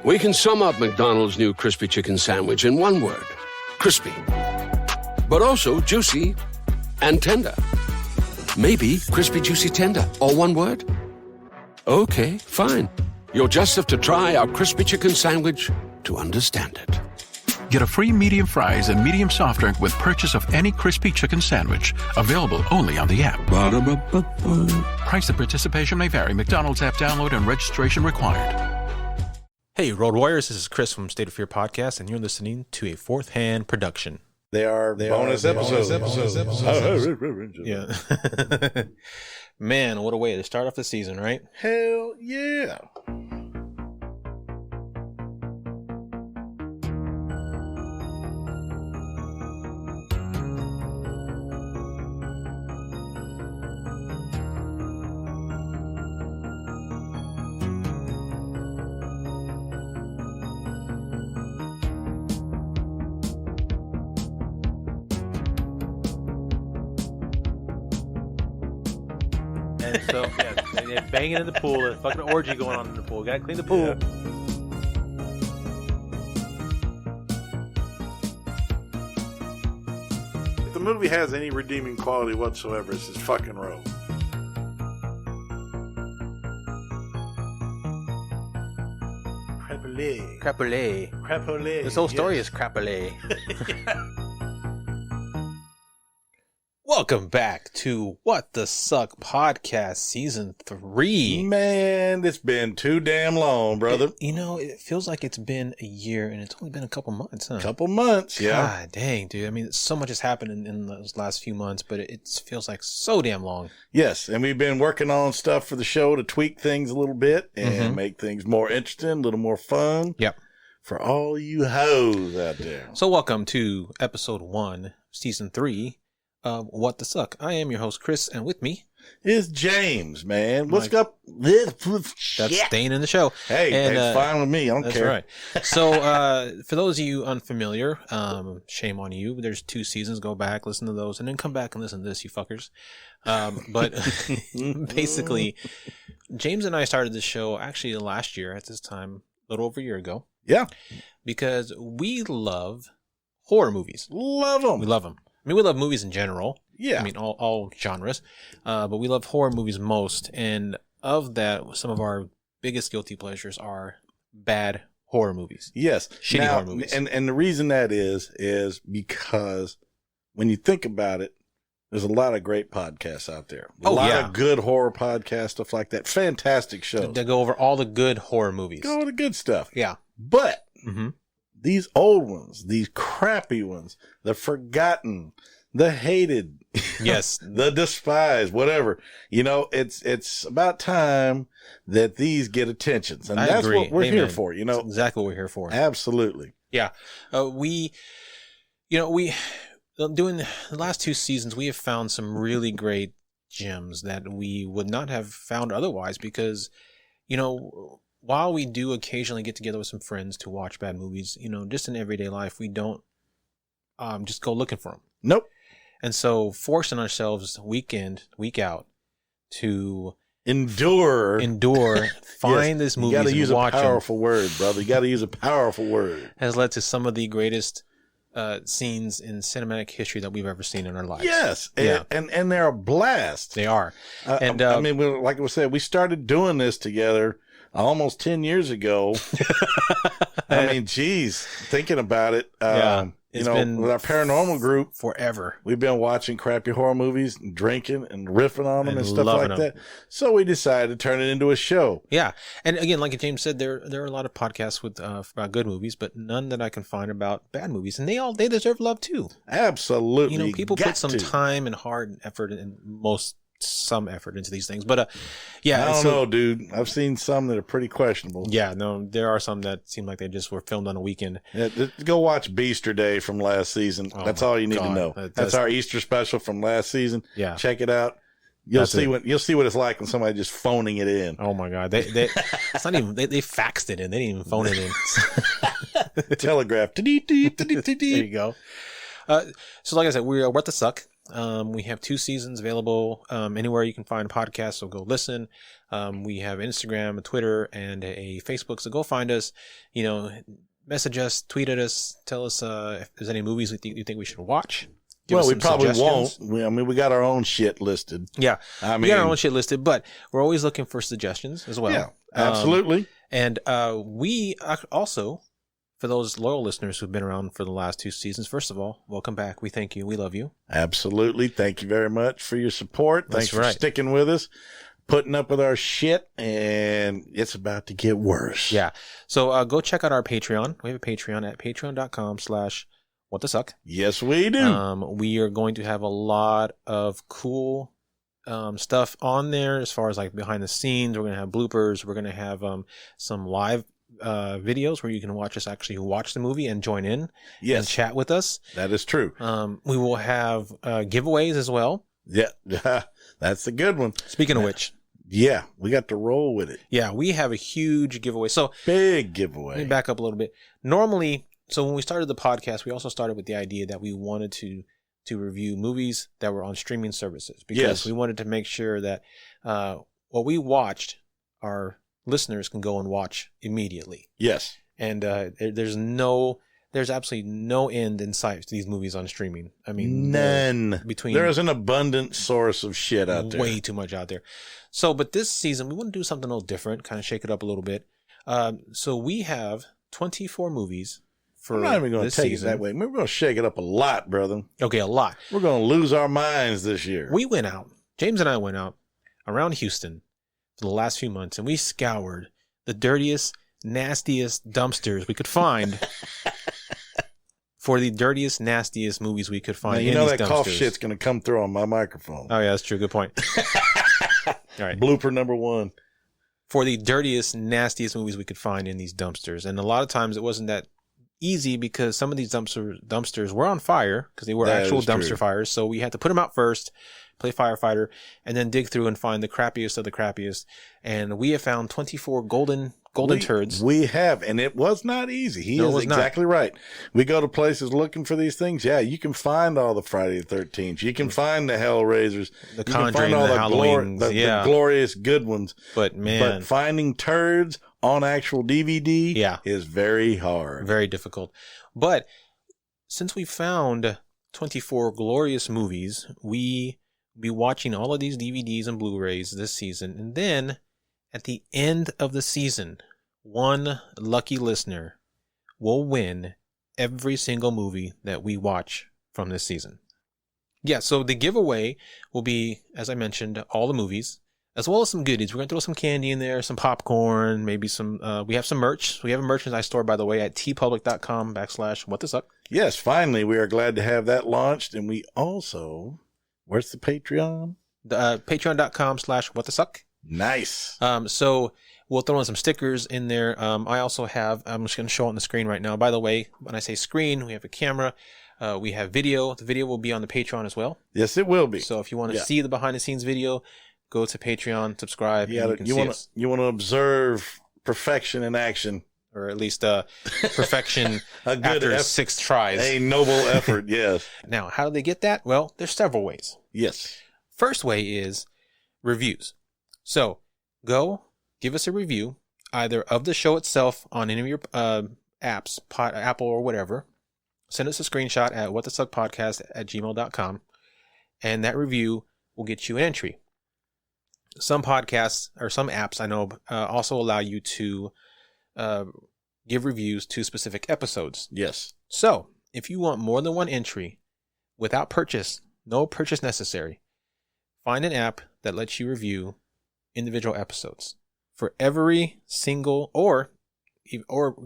We can sum up McDonald's new crispy chicken sandwich in one word. Crispy. But also juicy and tender. Maybe crispy, juicy, tender. All one word? Okay, fine. You'll just have to try our crispy chicken sandwich to understand it. Get a free medium fries and medium soft drink with purchase of any crispy chicken sandwich. Available only on the app. Ba-da-ba-ba-ba. Price and participation may vary. McDonald's app download and registration required. Hey, Road Warriors, this is Chris from State of Fear Podcast, and you're listening to a Fourth Hand production. They are bonus episodes. Yeah. Man, what a way to start off the season, right? Hell yeah. And so, yeah, they're banging in the pool. There's a fucking orgy going on in the pool. Gotta clean the pool. Yeah. If the movie has any redeeming quality whatsoever, it's his fucking role. Crapulé. Crapulé. Crapulé. This whole story is crapulé. Welcome back to What the Suck Podcast Season 3. Man, it's been too damn long, brother. It feels like it's been a year, and it's only been a couple months, huh? Couple months, yeah. God dang, dude. I mean, so much has happened in those last few months, but it feels like so damn long. Yes, and we've been working on stuff for the show to tweak things a little bit and make things more interesting, a little more fun. Yep. For all you hoes out there. So welcome to Episode 1, Season 3 of What the Suck. I am your host, Chris, and with me is James, man. What's up? That's staying in the show. Hey, it's fine with me. I don't care. That's right. So, for those of you unfamiliar, shame on you. There's 2 seasons. Go back, listen to those, and then come back and listen to this, you fuckers. But basically, James and I started this show actually last year at this time, a little over a year ago. Yeah. Because we love horror movies. Love them. We love them. I mean, we love movies in general. Yeah. I mean, all genres. But we love horror movies most. And of that, some of our biggest guilty pleasures are bad horror movies. Yes. Shitty horror movies. And the reason that is because when you think about it, there's a lot of great podcasts out there. A lot of good horror podcasts, stuff like that. Fantastic shows. They go over all the good horror movies. Go over the good stuff. Yeah. But these old ones, these crappy ones, the forgotten, the hated, yes, the despised, whatever, it's about time that these get attentions. And that's what we're here for, That's exactly what we're here for. Absolutely. Yeah. We doing the last 2 seasons, we have found some really great gems that we would not have found otherwise because, while we do occasionally get together with some friends to watch bad movies, just in everyday life, we don't just go looking for them. Nope. And so forcing ourselves week in, week out to endure, find this movie. You got to use a powerful word, brother. You got to use a powerful word. Has led to some of the greatest scenes in cinematic history that we've ever seen in our lives. Yes. Yeah. And they're a blast. They are. And I mean, like I said, we started doing this together almost 10 years ago. I mean, geez, thinking about it, it's been with our paranormal group forever. We've been watching crappy horror movies and drinking and riffing on them and stuff like them. that. So we decided to turn it into a show. Yeah. And again, like James said, there are a lot of podcasts with about good movies, but none that I can find about bad movies. And they deserve love too. Absolutely. People put some time and heart and effort and some effort into these things, but I don't know, dude. I've seen some that are pretty questionable. Yeah, no, there are some that seem like they just were filmed on a weekend. Yeah, go watch Beaster Day from last season. That's all you need to know. That's our Easter special from last season. Yeah, check it out. You'll see what it's like when somebody just phoning it in. Oh my God, it's not even they faxed it in. They didn't even phone it in. Telegraph. There you go. So like I said, we're What the Suck. We have 2 seasons available anywhere you can find podcasts, so go listen. We have Instagram, a Twitter, and a Facebook, so go find us. Message us, tweet at us, tell us if there's any movies you think we should watch. Well, we probably won't. We got our own shit listed. Yeah, we got our own shit listed, but we're always looking for suggestions as well. Yeah, absolutely. And we also, for those loyal listeners who've been around for the last 2 seasons, first of all, welcome back. We thank you. We love you. Absolutely. Thank you very much for your support. Thanks for sticking with us, putting up with our shit, and it's about to get worse. Yeah. So go check out our Patreon. We have a Patreon at patreon.com/whatthesuck. Yes, we do. We are going to have a lot of cool stuff on there as far as like behind the scenes. We're going to have bloopers. We're going to have some live videos where you can watch us actually watch the movie and join in and chat with us. That is true. We will have giveaways as well. Yeah, that's a good one. Speaking of which, yeah, we got to roll with it. Yeah, we have a huge giveaway. So big giveaway. Let me back up a little bit. Normally, so when we started the podcast, we also started with the idea that we wanted to review movies that were on streaming services because we wanted to make sure that what we watched, our listeners can go and watch immediately. Yes. And there's absolutely no end in sight to these movies on streaming. I mean, none. There is an abundant source of shit out there. Way too much out there. So, but this season we want to do something a little different, kind of shake it up a little bit. So we have 24 movies for I'm not even going to take season. It that way. We're going to shake it up a lot, brother. Okay, a lot. We're going to lose our minds this year. We went out. James and I went out around Houston for the last few months, and we scoured the dirtiest, nastiest dumpsters we could find for the dirtiest, nastiest movies we could find. Now, that dumpsters. Cough shit's going to come through on my microphone. Oh, yeah, that's true. Good point. All right. Blooper number 1. For the dirtiest, nastiest movies we could find in these dumpsters. And a lot of times it wasn't that easy because some of these dumpsters were on fire because they were actual dumpster fires. So we had to put them out first, play firefighter, and then dig through and find the crappiest of the crappiest. And we have found 24 golden turds. We have, and it was not easy. He is exactly right. We go to places looking for these things. Yeah, you can find all the Friday the 13th. You can find the Hellraisers. The Conjuring, the Halloween. The glorious good ones. But finding turds on actual DVD is very hard. Very difficult. But since we found 24 glorious movies, we be watching all of these DVDs and Blu-rays this season. And then at the end of the season, one lucky listener will win every single movie that we watch from this season. Yeah, so the giveaway will be, as I mentioned, all the movies, as well as some goodies. We're going to throw some candy in there, some popcorn, maybe some, we have some merch. We have a merchandise store, by the way, at tpublic.com/whatthesuck. Yes, finally, we are glad to have that launched. And we also, where's the Patreon? Patreon.com/whatthesuck. Nice. So we'll throw in some stickers in there. I also have, I'm just going to show it on the screen right now. By the way, when I say screen, we have a camera. We have video. The video will be on the Patreon as well. Yes, it will be. So if you want to see the behind the scenes video, go to Patreon, subscribe. You want to observe perfection in action. Or at least perfection a good after 6 tries. A noble effort, yes. Now, how do they get that? Well, there's several ways. Yes. First way is reviews. So go give us a review, either of the show itself on any of your apps, Apple or whatever. Send us a screenshot at whatthesuckpodcast@gmail.com, and that review will get you an entry. Some podcasts or some apps I know also allow you to give reviews to specific episodes. Yes. So if you want more than one entry without purchase, no purchase necessary, find an app that lets you review individual episodes for every single, or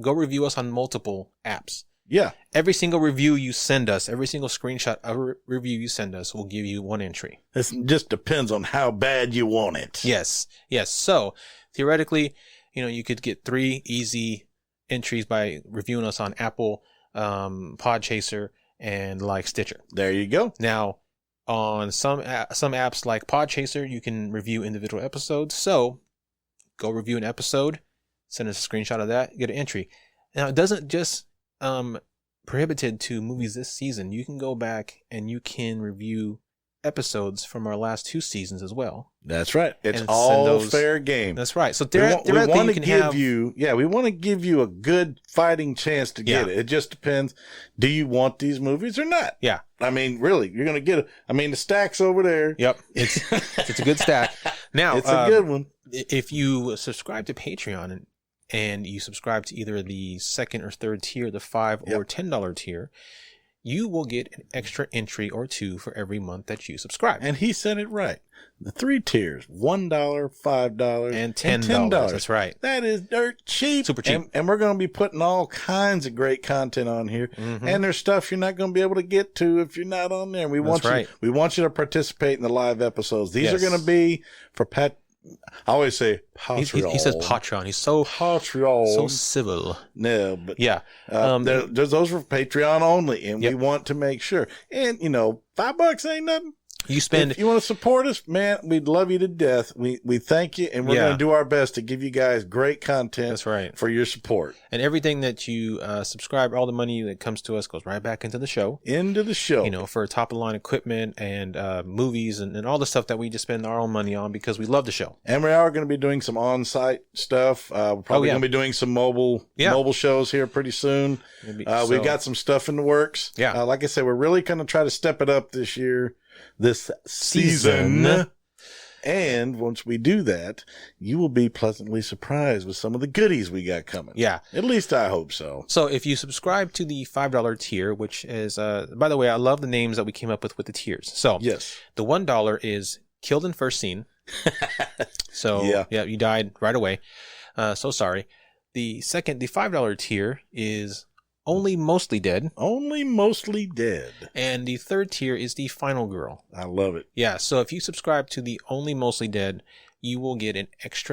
go review us on multiple apps. Yeah. Every single review you send us, every single screenshot of a review you send us will give you one entry. It just depends on how bad you want it. Yes. So theoretically, you could get 3 easy entries by reviewing us on Apple, Podchaser, and like Stitcher. There you go. Now, on some apps like Podchaser, you can review individual episodes. So go review an episode, send us a screenshot of that, get an entry. Now, it doesn't just prohibited to movies this season. You can go back and you can review episodes from our last 2 seasons as well. That's right. It's And all send those- fair game. That's right. So We theoretically, want you to can give have you, we want to give you a good fighting chance to get it. It just depends. Do you want these movies or not? Yeah. I mean, really, you're going to get it. I mean, the stack's over there. Yep. It's a good stack. Now, It's a good one. if you subscribe to Patreon and you subscribe to either the second or third tier, the $5 or $10 tier, you will get an extra entry or 2 for every month that you subscribe. And he said it right. The 3 tiers, $1, $5, And $10. That's right. That is dirt cheap. Super cheap. And we're going to be putting all kinds of great content on here. And there's stuff you're not going to be able to get to if you're not on there. We want you to participate in the live episodes. These are going to be for I always say Patreon. He says Patreon. He's so Patreon. so civil. No, but Yeah. those are for Patreon only, and we want to make sure. And $5 ain't nothing. You spend. If you want to support us, man, we'd love you to death. We thank you, and we're going to do our best to give you guys great content. That's right. For your support. And everything that you subscribe, all the money that comes to us goes right back into the show. Into the show. For top of the line equipment and movies and all the stuff that we just spend our own money on because we love the show. And we are going to be doing some on-site stuff. We're probably going to be doing some mobile shows here pretty soon. We've got some stuff in the works. Yeah. Like I said, we're really going to try to step it up this season. And once we do that, you will be pleasantly surprised with some of the goodies we got coming. Yeah. At least I hope so. So if you subscribe to the $5 tier, which is, by the way, I love the names that we came up with the tiers. So yes, the $1 is Killed in First Scene. So you died right away. So sorry. The $5 tier is Only Mostly Dead. Only Mostly Dead. And the third tier is the Final Girl. I love it. Yeah, so if you subscribe to the Only Mostly Dead, you will get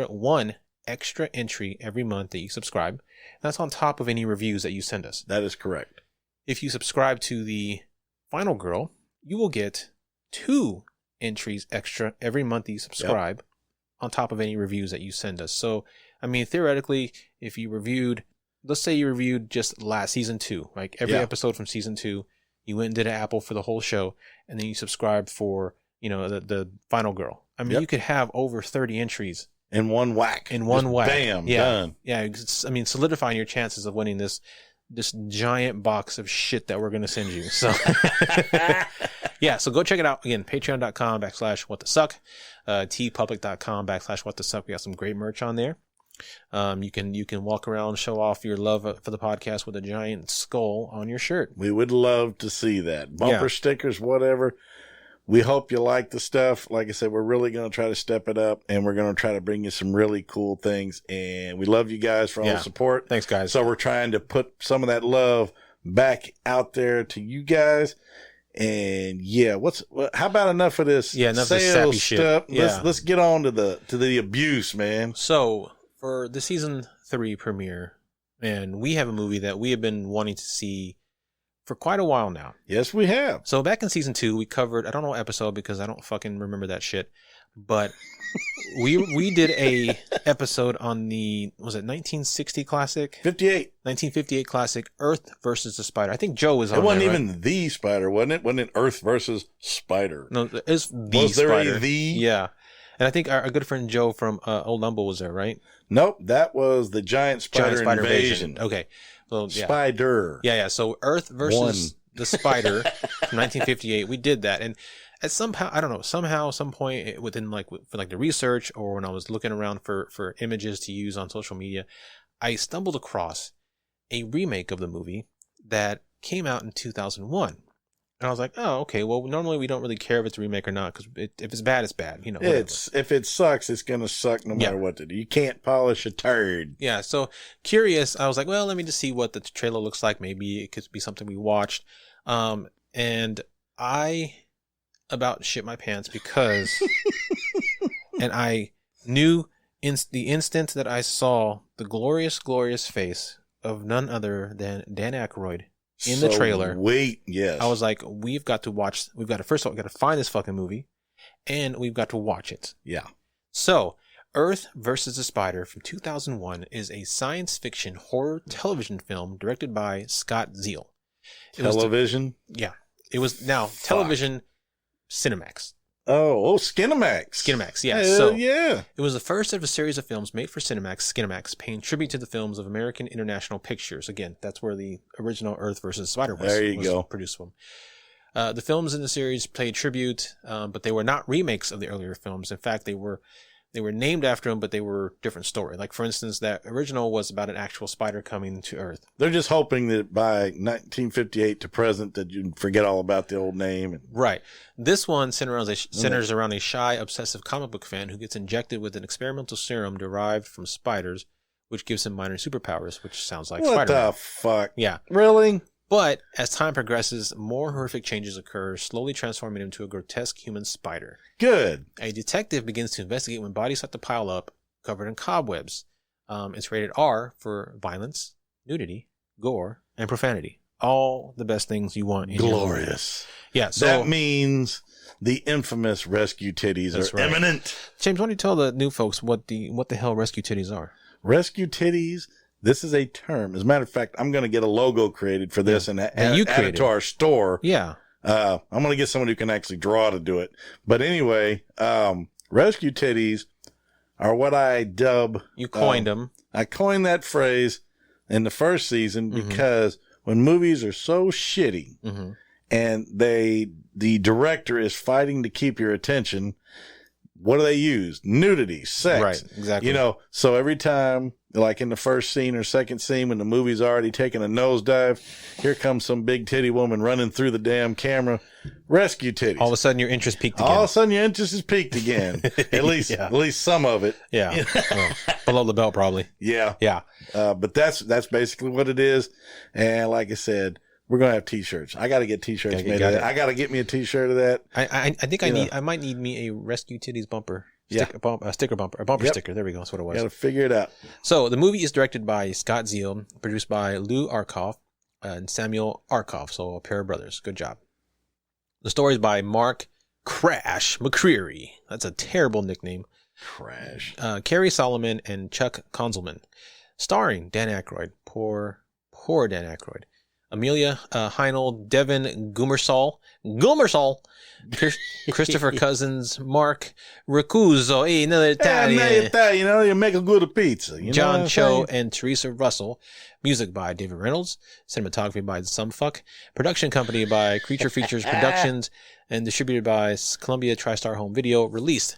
one extra entry every month that you subscribe. That's on top of any reviews that you send us. That is correct. If you subscribe to the Final Girl, you will get 2 entries extra every month that you subscribe on top of any reviews that you send us. So, I mean, theoretically, if you reviewed, let's say you reviewed just last season 2, like every episode from season 2, you went and did an Apple for the whole show, and then you subscribed for, the Final Girl. I mean, you could have over 30 entries in one whack. Bam, done. Yeah. I mean, solidifying your chances of winning this giant box of shit that we're going to send you. So, so go check it out. Again, patreon.com/whatthesuck, tpublic.com/whatthesuck. We got some great merch on there. You can walk around and show off your love for the podcast with a giant skull on your shirt. We would love to see that. Bumper stickers, whatever. We hope you like the stuff. Like I said, we're really going to try to step it up, and we're going to try to bring you some really cool things. And we love you guys for all the support. Thanks, guys. So we're trying to put some of that love back out there to you guys. And how about enough of this? Enough sales of this sappy stuff. shit. Let's get on to the abuse, man. So for the season 3 premiere, man, we have a movie that we have been wanting to see for quite a while now. Yes, we have. So back in season 2, we covered, I don't know what episode because I don't fucking remember that shit, but we did a episode on the, was it 1960 classic? 1958 classic, Earth versus the Spider. I think Joe was on it. It wasn't there, even the Spider, wasn't it? Wasn't it Earth versus Spider? No, it's the was there Spider. a the? Yeah. And I think our good friend Joe from Old Lumble was there, right? Nope, that was the Giant Spider Invasion. Okay. Well, Spider. Yeah. So Earth versus the Spider from 1958. We did that, and at some point within for the research or when I was looking around for images to use on social media, I stumbled across a remake of the movie that came out in 2001. And I was like, oh, okay. Well, normally we don't really care if it's a remake or not because if it's bad, it's bad. If it sucks, it's gonna suck no matter what to do. You can't polish a turd. Yeah. So curious, I was like, well, let me just see what the trailer looks like. Maybe it could be something we watched. And I about shit my pants because, and I knew the instant that I saw the glorious face of none other than Dan Aykroyd in the trailer. Yes. I was like, first of all, we got to find this fucking movie and we've got to watch it. Yeah. So Earth versus the Spider from 2001 is a science fiction horror television film directed by Scott Zeal. Television? It was now television Cinemax. Oh, Skinemax. Skinemax, yeah. Hell yeah. It was the first of a series of films made for Skinemax, paying tribute to the films of American International Pictures. Again, that's where the original Earth versus Spider-Man was produced from. The films in the series paid tribute, but they were not remakes of the earlier films. In fact, they were named after them, but they were different story. Like, for instance, that original was about an actual spider coming to Earth. They're just hoping that by 1958 to present that you forget all about the old name. Right. This one centers around a shy, obsessive comic book fan who gets injected with an experimental serum derived from spiders, which gives him minor superpowers, which sounds like Spider-Man. What the fuck? Yeah. Really? But as time progresses, more horrific changes occur, slowly transforming him into a grotesque human spider. Good. A detective begins to investigate when bodies start to pile up, covered in cobwebs. It's rated R for violence, nudity, gore, and profanity. All the best things you want in glorious. Yeah, so that means the infamous rescue titties are imminent. James, why don't you tell the new folks what the hell rescue titties are? Rescue titties. This is a term. As a matter of fact, I'm going to get a logo created for this and add it to our store. Yeah. I'm going to get someone who can actually draw to do it. But anyway, rescue titties are what I dub. You coined them. I coined that phrase in the first season because when movies are so shitty and the director is fighting to keep your attention, what do they use? Nudity, sex. Right, exactly. You know, so every time, like in the first scene or second scene when the movie's already taking a nosedive, here comes some big titty woman running through the damn camera. Rescue titties. All of a sudden your interest peaked again. All of a sudden your interest is peaked again. At least some of it. Yeah. Well, below the belt probably. Yeah. Yeah. But that's basically what it is. And like I said, we're going to have t-shirts. I got to get t-shirts made of that. I got to get me a t-shirt of that. I think I might need me a Rescue Titties bumper. Sticker bumper. A bumper sticker. There we go. That's what it was. Got to figure it out. So the movie is directed by Scott Zeal, produced by Lou Arkoff and Samuel Arkoff. So a pair of brothers. Good job. The story is by Mark Crash McCreary. That's a terrible nickname. Crash. Carrie Solomon and Chuck Konzelman. Starring Dan Aykroyd. Poor Dan Aykroyd. Amelia Heinel, Devon Gummarsnall, Christopher Cousins, Mark Ricuzzo, another Italian. You know, you make a good pizza. John Cho and Teresa Russell. Music by David Reynolds. Cinematography by Sumfuck. Production company by Creature Features Productions and distributed by Columbia TriStar Home Video. Released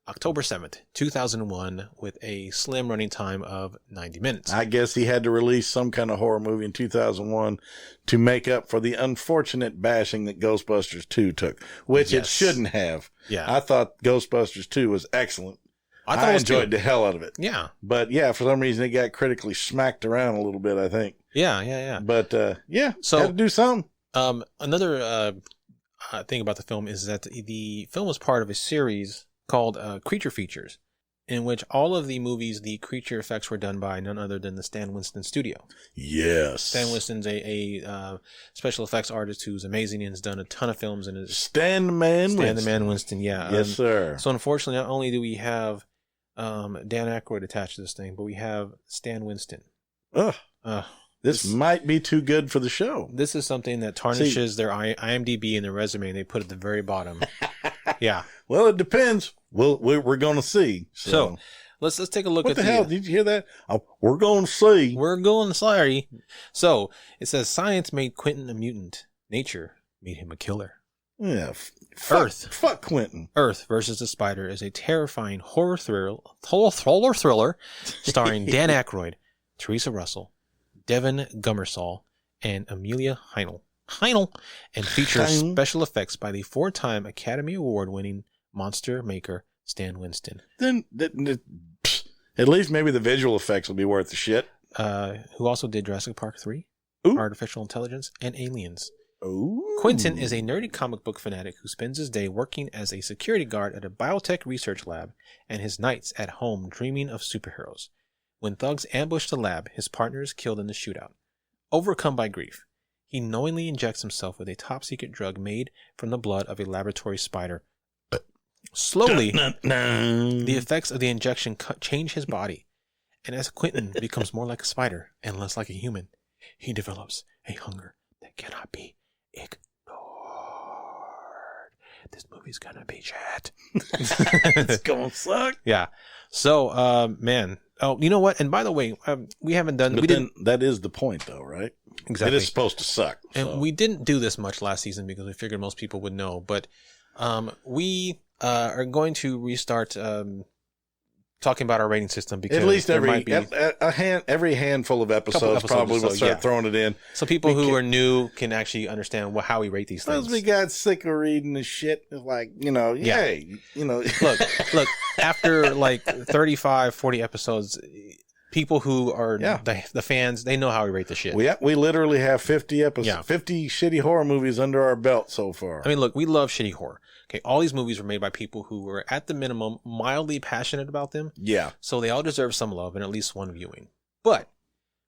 October 7th, 2001, with a slim running time of 90 minutes. I guess he had to release some kind of horror movie in 2001 to make up for the unfortunate bashing that Ghostbusters 2 took, which it shouldn't have. Yeah. I thought Ghostbusters 2 was excellent. I enjoyed the hell out of it. Yeah. But yeah, for some reason it got critically smacked around a little bit, I think. Yeah. But so had to do something. Another thing about the film is that the film was part of a series called Creature Features, in which all of the movies, the creature effects were done by none other than the Stan Winston studio. Yes. Stan Winston's a special effects artist who's amazing and has done a ton of films. Stan the Man Winston, yeah. Yes, sir. So unfortunately, not only do we have Dan Aykroyd attached to this thing, but we have Stan Winston. This might be too good for the show. This is something that tarnishes their IMDb and their resume, and they put at the very bottom. Yeah. Well, it depends. We're going to see. So let's take a look at what the hell? Did you hear that? We're going to see. We're going to see. So it says science made Quentin a mutant. Nature made him a killer. Yeah. Fuck Quentin. Earth versus the Spider is a terrifying horror thriller starring Dan Aykroyd, Teresa Russell, Devon Gummarsnall, and Amelia Heinel, and features special effects by the 4-time Academy Award-winning monster maker Stan Winston. Then at least maybe the visual effects will be worth the shit. Who also did Jurassic Park 3, Ooh. Artificial Intelligence, and Aliens. Ooh. Quentin is a nerdy comic book fanatic who spends his day working as a security guard at a biotech research lab and his nights at home dreaming of superheroes. When thugs ambush the lab, his partner is killed in the shootout. Overcome by grief, he knowingly injects himself with a top-secret drug made from the blood of a laboratory spider. Slowly, the effects of the injection change his body, and as Quentin becomes more like a spider and less like a human, he develops a hunger that cannot be ignored. this movie's gonna be shit. It's gonna suck. Yeah. So, man. Oh, you know what? And by the way, we haven't done. But that is the point, though, right? Exactly. It is supposed to suck. And we didn't do this much last season because we figured most people would know. But we are going to restart talking about our rating system because at least every handful of episodes probably will start throwing it in. So people who are new can actually understand how we rate these things. Because we got sick of reading the shit. Like, yay. Look, after like 35, 40 episodes, people who are the fans, they know how we rate the shit. We literally have 50 episodes, 50 shitty horror movies under our belt so far. I mean, look, we love shitty horror. Okay, all these movies were made by people who were, at the minimum, mildly passionate about them. Yeah. So they all deserve some love and at least one viewing. But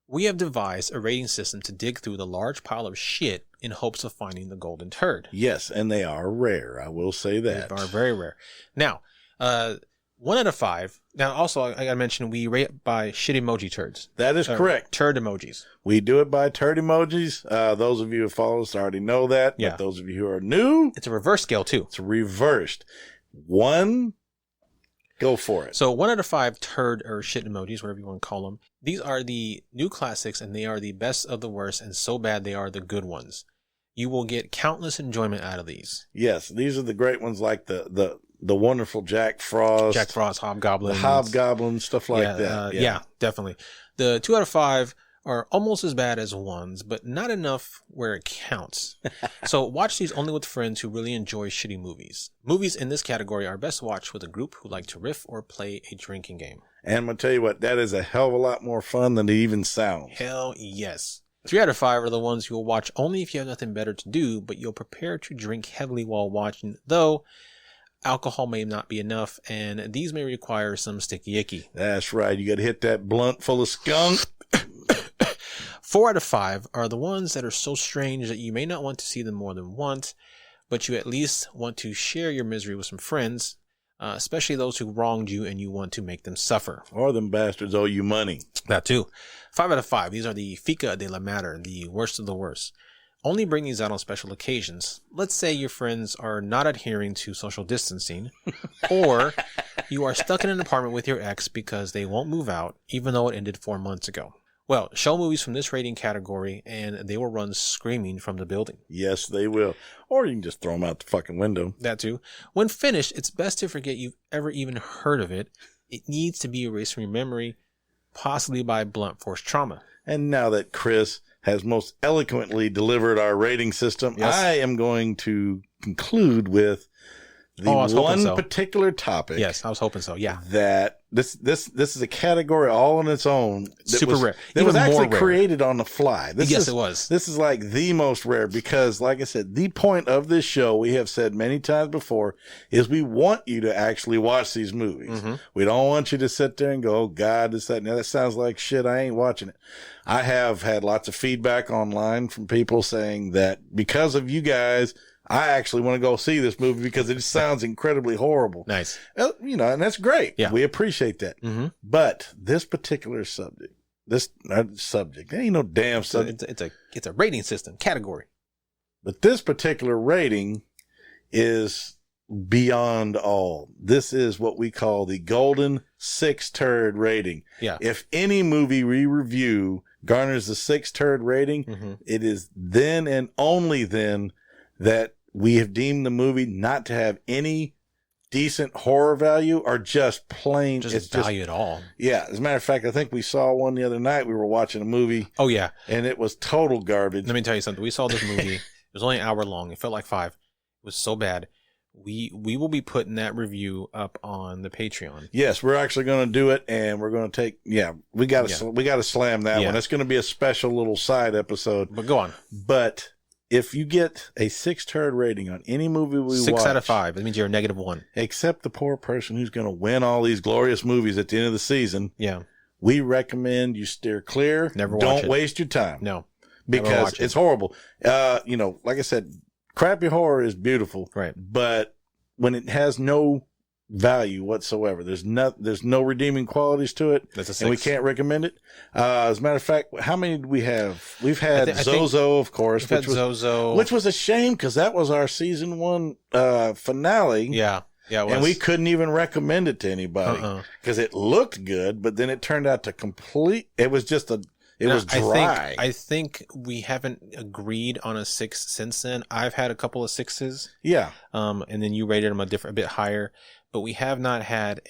we have devised a rating system to dig through the large pile of shit in hopes of finding the golden turd. Yes, and they are rare. I will say that. They are very rare. Now, 1 out of 5. Now, also, I got to mention, we rate by shit emoji turds. That is correct. Turd emojis. We do it by turd emojis. Those of you who follow us already know that. Yeah. But those of you who are new. It's a reverse scale, too. It's reversed. 1, go for it. So 1 out of 5 turd or shit emojis, whatever you want to call them. These are the new classics, and they are the best of the worst, and so bad they are the good ones. You will get countless enjoyment out of these. Yes, these are the great ones, like the wonderful Jack Frost, Hobgoblins. The Hobgoblins, stuff like that. Yeah, definitely. The 2 out of 5 are almost as bad as ones, but not enough where it counts. So watch these only with friends who really enjoy shitty movies. Movies in this category are best watched with a group who like to riff or play a drinking game. And I'm going to tell you what, that is a hell of a lot more fun than it even sounds. Hell yes. 3 out of 5 are the ones you'll watch only if you have nothing better to do, but you'll prepare to drink heavily while watching, though alcohol may not be enough, and these may require some sticky icky. That's right. You got to hit that blunt full of skunk. 4 out of 5 are the ones that are so strange that you may not want to see them more than once, but you at least want to share your misery with some friends, especially those who wronged you and you want to make them suffer. Or them bastards owe you money. That too. 5 out of 5. These are the Fica de la Mater, the worst of the worst. Only bring these out on special occasions. Let's say your friends are not adhering to social distancing, or you are stuck in an apartment with your ex because they won't move out, even though it ended 4 months ago. Well, show movies from this rating category, and they will run screaming from the building. Yes, they will. Or you can just throw them out the fucking window. That too. When finished, it's best to forget you've ever even heard of it. It needs to be erased from your memory, possibly by blunt force trauma. And now that Chris has most eloquently delivered our rating system, yes, I am going to conclude with the particular topic. Yes, I was hoping so. Yeah. That this is a category all on its own. Super rare. That was actually created on the fly. Yes, it was. This is like the most rare because, like I said, the point of this show, we have said many times before, is we want you to actually watch these movies. Mm-hmm. We don't want you to sit there and go, oh God, this, that, and that sounds like shit. I ain't watching it. I have had lots of feedback online from people saying that because of you guys, I actually want to go see this movie because it sounds incredibly horrible. Nice. And that's great. Yeah. We appreciate that. Mm-hmm. But this particular subject, there ain't no damn subject. It's a rating system category. But this particular rating is beyond all. This is what we call the golden 6 turd rating. Yeah. If any movie we review garners the 6 turd rating, mm-hmm, it is then and only then that we have deemed the movie not to have any decent horror value or just plain value at all. Yeah. As a matter of fact, I think we saw one the other night. We were watching a movie. Oh, yeah. And it was total garbage. Let me tell you something. We saw this movie. It was only an hour long. It felt like 5. It was so bad. We will be putting that review up on the Patreon. Yes, we're actually going to do it, and we're going to take. Yeah, we got to slam that one. It's going to be a special little side episode. But go on. But if you get a 6 turd rating on any movie we watch, 6 out of 5, that means you're a -1. Except the poor person who's going to win all these glorious movies at the end of the season. Yeah, we recommend you steer clear. Never watch it. Don't waste your time. No, because it's horrible. Like I said, crappy horror is beautiful, right? But when it has no value whatsoever. There's no redeeming qualities to it. That's a 6. And we can't recommend it. As a matter of fact, how many did we have? We've had Zozo, of course, which was a shame because that was our season 1 finale. Yeah, it was. And we couldn't even recommend it to anybody because it looked good, but then it turned out to it was just it was dry. I think we haven't agreed on a 6 since then. I've had a couple of 6s. Yeah. And then you rated them a bit higher, but we have not had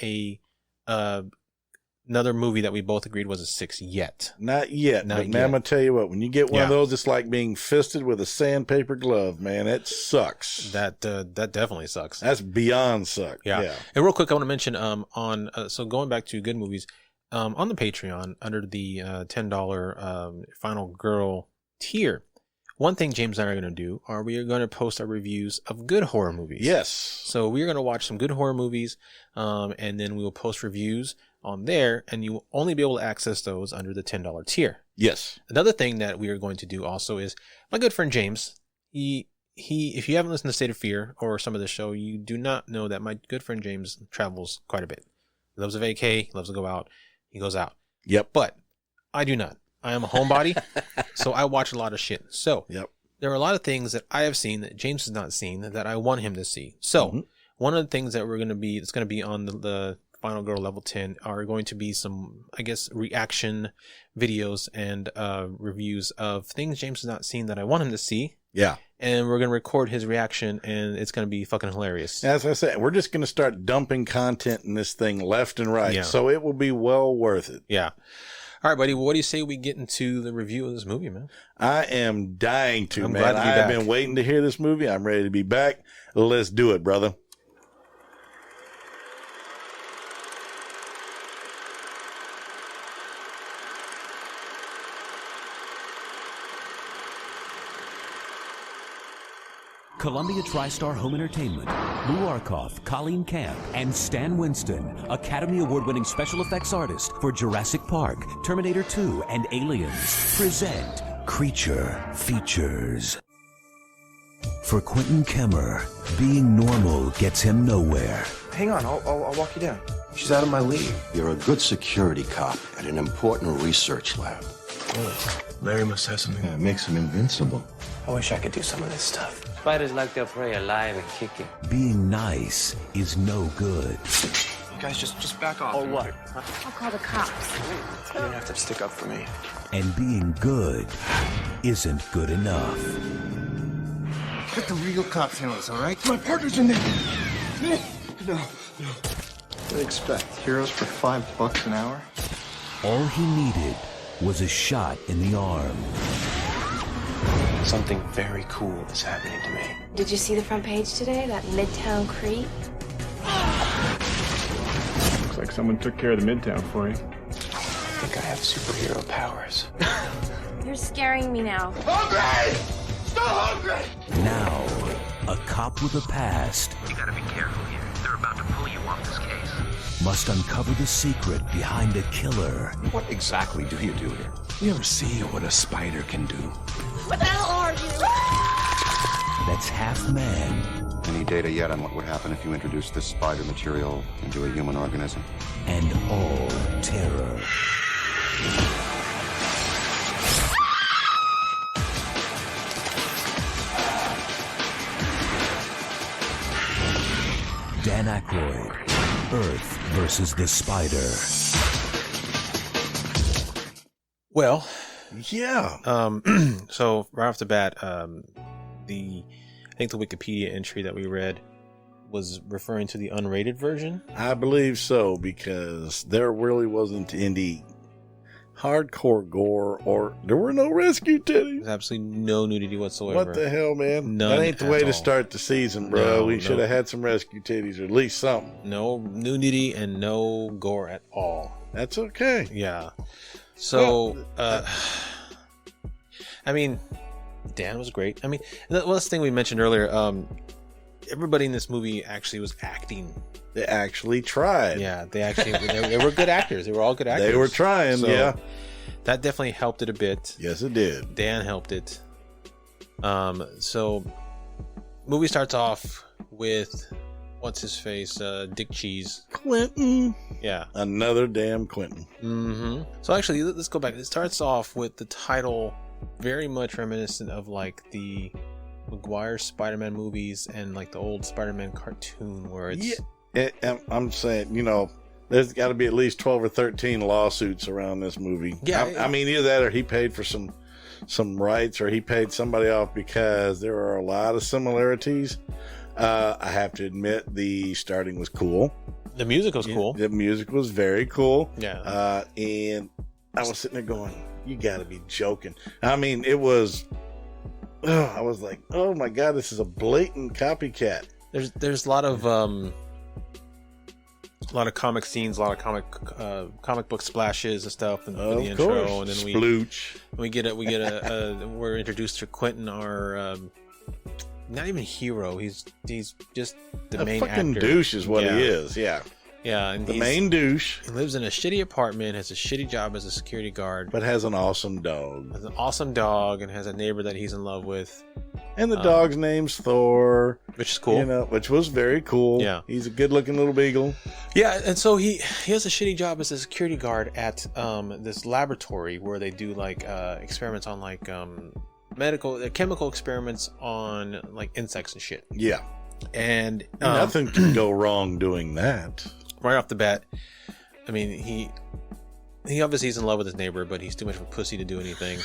another movie that we both agreed was a 6 yet. Not yet. But man, I'm gonna tell you what, when you get one of those, it's like being fisted with a sandpaper glove, man. It sucks. That definitely sucks. That's beyond suck. Yeah. And real quick, I want to mention so going back to good movies, on the Patreon under the $10 Final Girl tier, one thing James and I are going to do we are going to post our reviews of good horror movies. Yes. So we're going to watch some good horror movies, and then we will post reviews on there, and you will only be able to access those under the $10 tier. Yes. Another thing that we are going to do also is my good friend James. He if you haven't listened to State of Fear or some of the show, you do not know that my good friend James travels quite a bit. He loves a vacay. He loves to go out. He goes out. Yep. But I do not. I am a homebody, so I watch a lot of shit. So there are a lot of things that I have seen that James has not seen that I want him to see. So one of the things that it's going to be on the Final Girl Level 10 are going to be some, I guess, reaction videos and reviews of things James has not seen that I want him to see. Yeah. And we're going to record his reaction, and it's going to be fucking hilarious. As I said, we're just going to start dumping content in this thing left and right. Yeah. So it will be well worth it. Yeah. All right, buddy. Well, what do you say we get into the review of this movie, man? I am dying to, I'm man. glad to be back. I've been waiting to hear this movie. I'm ready to be back. Let's do it, brother. Columbia TriStar Home Entertainment, Lou Arkoff, Colleen Camp, and Stan Winston, Academy Award-winning special effects artist for Jurassic Park, Terminator 2, and Aliens, present Creature Features. For Quentin Kemmer, being normal gets him nowhere. Hang on, I'll walk you down. She's out of my league. You're a good security cop at an important research lab. Oh, Larry must have something that makes him invincible. I wish I could do some of this stuff. Spiders like their prey alive and kicking. Being nice is no good. You guys, just back off. Or what? I'll call the cops. You don't have to stick up for me. And being good isn't good enough. Let the real cops handle this, all right? My partner's in there. No. What do you expect? Heroes for $5 an hour? All he needed was a shot in the arm. Something very cool is happening to me. Did you see the front page today? That Midtown creep? Looks like someone took care of the Midtown for you. I think I have superhero powers. You're scaring me now. Hungry! Still hungry! Now, a cop with a past. You gotta be careful here. They're about to pull you off this case. Must uncover the secret behind a killer. What exactly do you do here? You ever see what a spider can do? What the hell are you? That's half man. Any data yet on what would happen if you introduced this spider material into a human organism? And all terror. Dan Aykroyd, Earth versus the Spider. Well, yeah. So right off the bat, I think the Wikipedia entry that we read was referring to the unrated version. I believe so, because there really wasn't any hardcore gore, or there were no rescue titties. There's absolutely no nudity whatsoever. What the hell, man? None that ain't the way to start the season, bro. We should have had some rescue titties, or at least something. No nudity and no gore at all. That's okay. Yeah. So, I mean, Dan was great. I mean, that's the thing we mentioned earlier. Everybody in this movie actually was acting. They actually tried. Yeah, they were good actors. They were all good actors. They were trying, so yeah. That definitely helped it a bit. Yes, it did. Dan helped it. So, movie starts off with what's his face, Dick Cheese. Quentin. Yeah. Another damn Quentin. Mm-hmm. So actually, let's go back. It starts off with the title very much reminiscent of like the Maguire Spider-Man movies and like the old Spider-Man cartoon where it's... Yeah, I'm saying, there's got to be at least 12 or 13 lawsuits around this movie. Yeah. I mean, either that or he paid for some rights or he paid somebody off, because there are a lot of similarities. I have to admit, the starting was cool. The music was cool. The music was very cool. Yeah. And I was sitting there going, you got to be joking. I mean, it was... I was like, oh my God, this is a blatant copycat. There's a lot of comic scenes, a lot of comic book splashes and stuff in the intro, and then we're introduced to Quentin, our not even hero. He's just the main actor. Fucking douche is what he is. Yeah. Yeah, and the main douche. He lives in a shitty apartment, has a shitty job as a security guard, but has an awesome dog. Has an awesome dog, and has a neighbor that he's in love with. And the dog's name's Thor, which is cool. Which was very cool. Yeah, he's a good-looking little beagle. Yeah, and so he has a shitty job as a security guard at this laboratory where they do like experiments on like chemical experiments on like insects and shit. Yeah, and nothing can go wrong doing that. Right off the bat, I mean, he obviously he's in love with his neighbor, but he's too much of a pussy to do anything.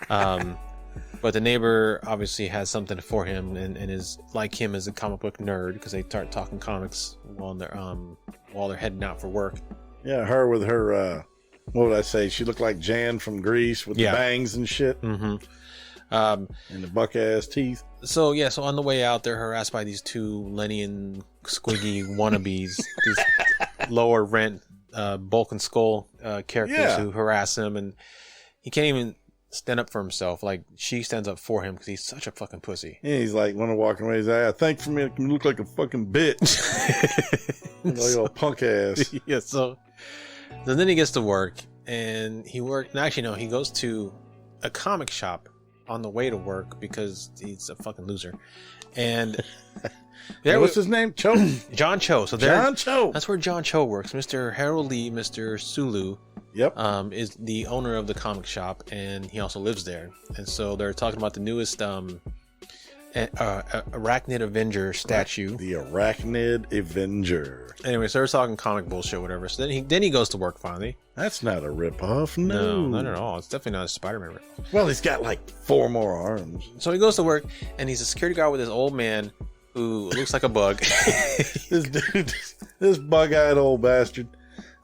But the neighbor obviously has something for him, and is like him as a comic book nerd, because they start talking comics while they're heading out for work. Yeah, her with her what would I say? She looked like Jan from Grease with the bangs and shit. Mm-hmm. And the buck ass teeth. So on the way out, they're harassed by these two Lenny and Squiggy wannabes, these lower rent Bulk and Skull characters who harass him, and he can't even stand up for himself. Like, she stands up for him because he's such a fucking pussy. Yeah, he's like, when I'm walking away, he's like, I think for me, I can look like a fucking bitch. Like a punk ass. Yeah, so then he gets to work, and he goes to a comic shop on the way to work because he's a fucking loser. And what's his name? Cho? John Cho. So John Cho. That's where John Cho works. Mr. Harold Lee, Mr. Sulu, is the owner of the comic shop, and he also lives there. And so they're talking about the newest Arachnid Avenger statue. The Arachnid Avenger. Anyway, so they're talking comic bullshit, whatever. So then he goes to work finally. That's not a ripoff. No, not at all. It's definitely not a Spider-Man ripoff. Well, he's got like 4 more arms. So he goes to work, and he's a security guard with this old man who looks like a bug. This dude, this bug-eyed old bastard.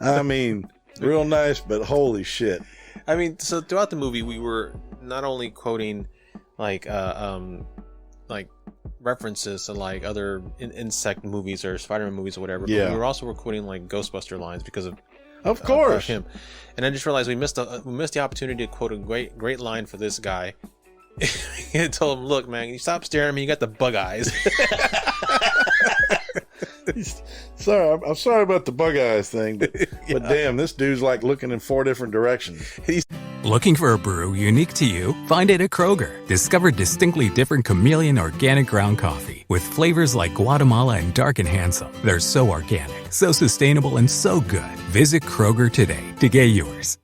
I mean, real nice, but holy shit. I mean, so throughout the movie, we were not only quoting like references to like other insect movies or Spider-Man movies or whatever, but we were also quoting like Ghostbuster lines because of course him. And I just realized we missed the opportunity to quote a great line for this guy. I told him, look, man, you stop staring at me, you got the bug eyes. Sorry, I'm sorry about the bug eyes thing, but damn, this dude's like looking in 4 different directions. Looking for a brew unique to you? Find it at Kroger. Discover distinctly different chameleon organic ground coffee with flavors like Guatemala and Dark and Handsome. They're so organic, so sustainable, and so good. Visit Kroger today to get yours.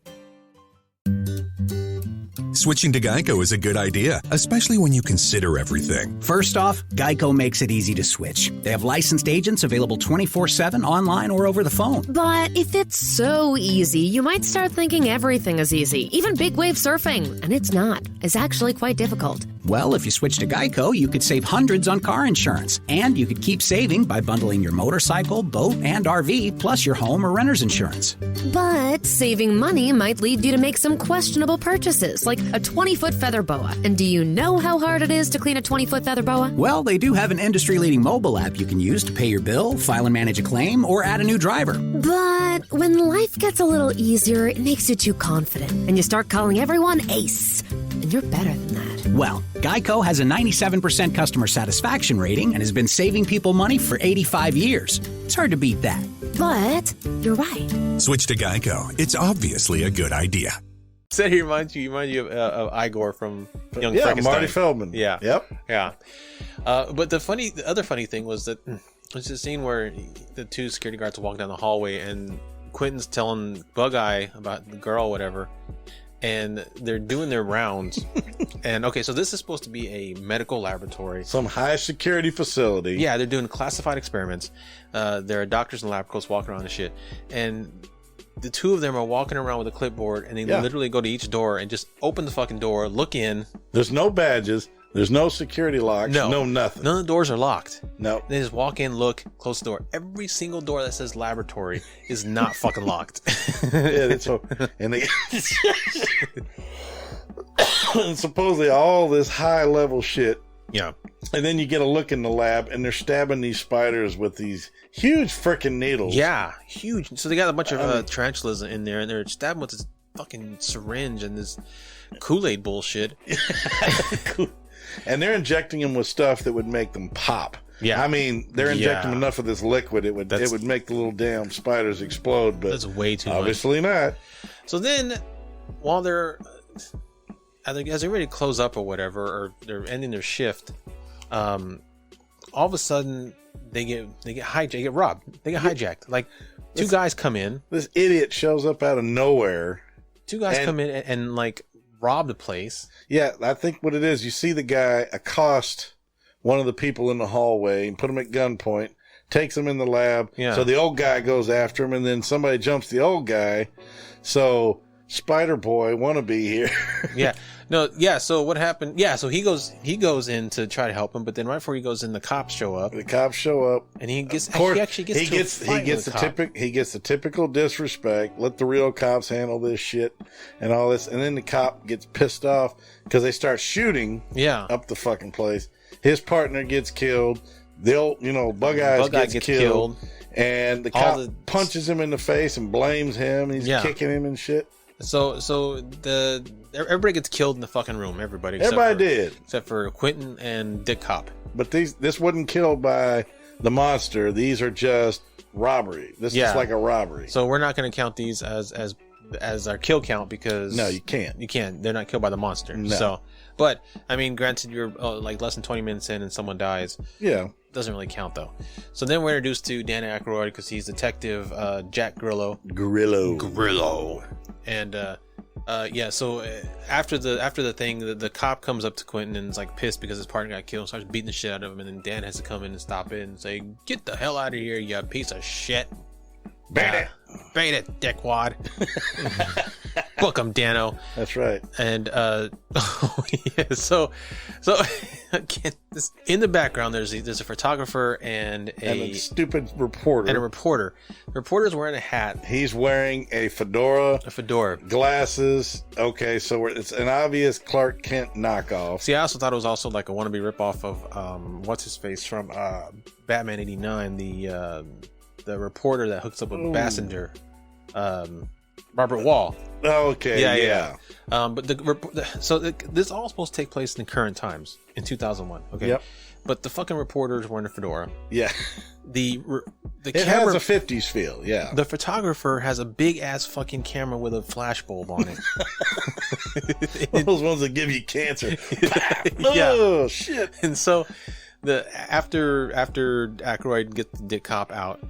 Switching to Geico is a good idea, especially when you consider everything. First off, Geico makes it easy to switch. They have licensed agents available 24/7 online or over the phone. But if it's so easy, you might start thinking everything is easy, even big wave surfing. And it's not. It's actually quite difficult. Well, if you switch to Geico, you could save hundreds on car insurance. And you could keep saving by bundling your motorcycle, boat, and RV, plus your home or renter's insurance. But saving money might lead you to make some questionable purchases, like a 20-foot feather boa. And do you know how hard it is to clean a 20-foot feather boa? Well, they do have an industry-leading mobile app you can use to pay your bill, file and manage a claim, or add a new driver. But when life gets a little easier, it makes you too confident, and you start calling everyone Ace. And you're better than that. Well, Geico has a 97% customer satisfaction rating and has been saving people money for 85 years. It's hard to beat that. But you're right. Switch to Geico. It's obviously a good idea. So he reminds you of Igor from Young Frankenstein. Marty Feldman. Yeah. Yep. Yeah. But the other funny thing was that It's a scene where the two security guards walk down the hallway and Quentin's telling Bug-Eye about the girl, whatever, and they're doing their rounds. And okay, so this is supposed to be a medical laboratory, some high security facility. Yeah, they're doing classified experiments. There are doctors in lab coats walking around and shit, and the two of them are walking around with a clipboard, and they literally go to each door and just open the fucking door, look in. There's no badges. There's no security locks. No nothing. None of the doors are locked. No. They just walk in, look, close the door. Every single door that says laboratory is not fucking locked. Yeah, that's so. And they and supposedly all this high level shit. Yeah. And then you get a look in the lab, and they're stabbing these spiders with these huge freaking needles. Yeah, huge. So they got a bunch of tarantulas in there, and they're stabbing with this fucking syringe and this Kool-Aid bullshit. And they're injecting them with stuff that would make them pop. Yeah, I mean, they're injecting enough of this liquid it would make the little damn spiders explode. But that's way too obviously much. not. So then, while they're as they're ready to close up or whatever, or they're ending their shift, all of a sudden they get hijacked, they get robbed, they get hijacked. Like two guys come in. This idiot shows up out of nowhere. Two guys come in and like rob the place. Yeah, I think what it is, you see the guy accost one of the people in the hallway and put him at gunpoint, takes him in the lab. Yeah. So the old guy goes after him, and then somebody jumps the old guy. So Spider Boy wannabe here. Yeah. No, yeah, so what happened? Yeah, so he goes in to try to help him, but then right before he goes in, the cops show up. The cops show up. And he gets he gets the typical disrespect. Let the real cops handle this shit and all this. And then the cop gets pissed off because they start shooting up the fucking place. His partner gets killed. Bug-Eye gets killed. And the cop punches him in the face and blames him. And he's kicking him and shit. So everybody gets killed in the fucking room. Everybody did, except for Quentin and Dick Cop. But this wasn't killed by the monster. These are just robbery. This is like a robbery. So we're not going to count these as our kill count because no, you can't. You can't. They're not killed by the monster. No. So, but I mean, granted, you're like less than 20 minutes in and someone dies. Yeah. Doesn't really count though. So then we're introduced to Dan Aykroyd because he's Detective Jack Grillo. And so after the thing, the cop comes up to Quentin and is like pissed because his partner got killed and starts beating the shit out of him, and then Dan has to come in and stop it and say, "Get the hell out of here, you piece of shit! Bait it, dickwad!" Book him, Dano. That's right. And so again, in the background there's a photographer and a stupid reporter. The reporter's wearing a hat. He's wearing a fedora. Glasses. Okay, so it's an obvious Clark Kent knockoff. See, I also thought it was also like a wannabe ripoff of what's his face from Batman '89, the reporter that hooks up with Bassender, Robert Wall. Oh, okay. Yeah. But this all supposed to take place in the current times in 2001. Okay. Yep. But the fucking reporter's wearing a fedora. Yeah. It has a 50s feel. Yeah. The photographer has a big ass fucking camera with a flash bulb on it. Those ones that give you cancer. Yeah. Oh shit. And so after Aykroyd gets the Dick Cop out,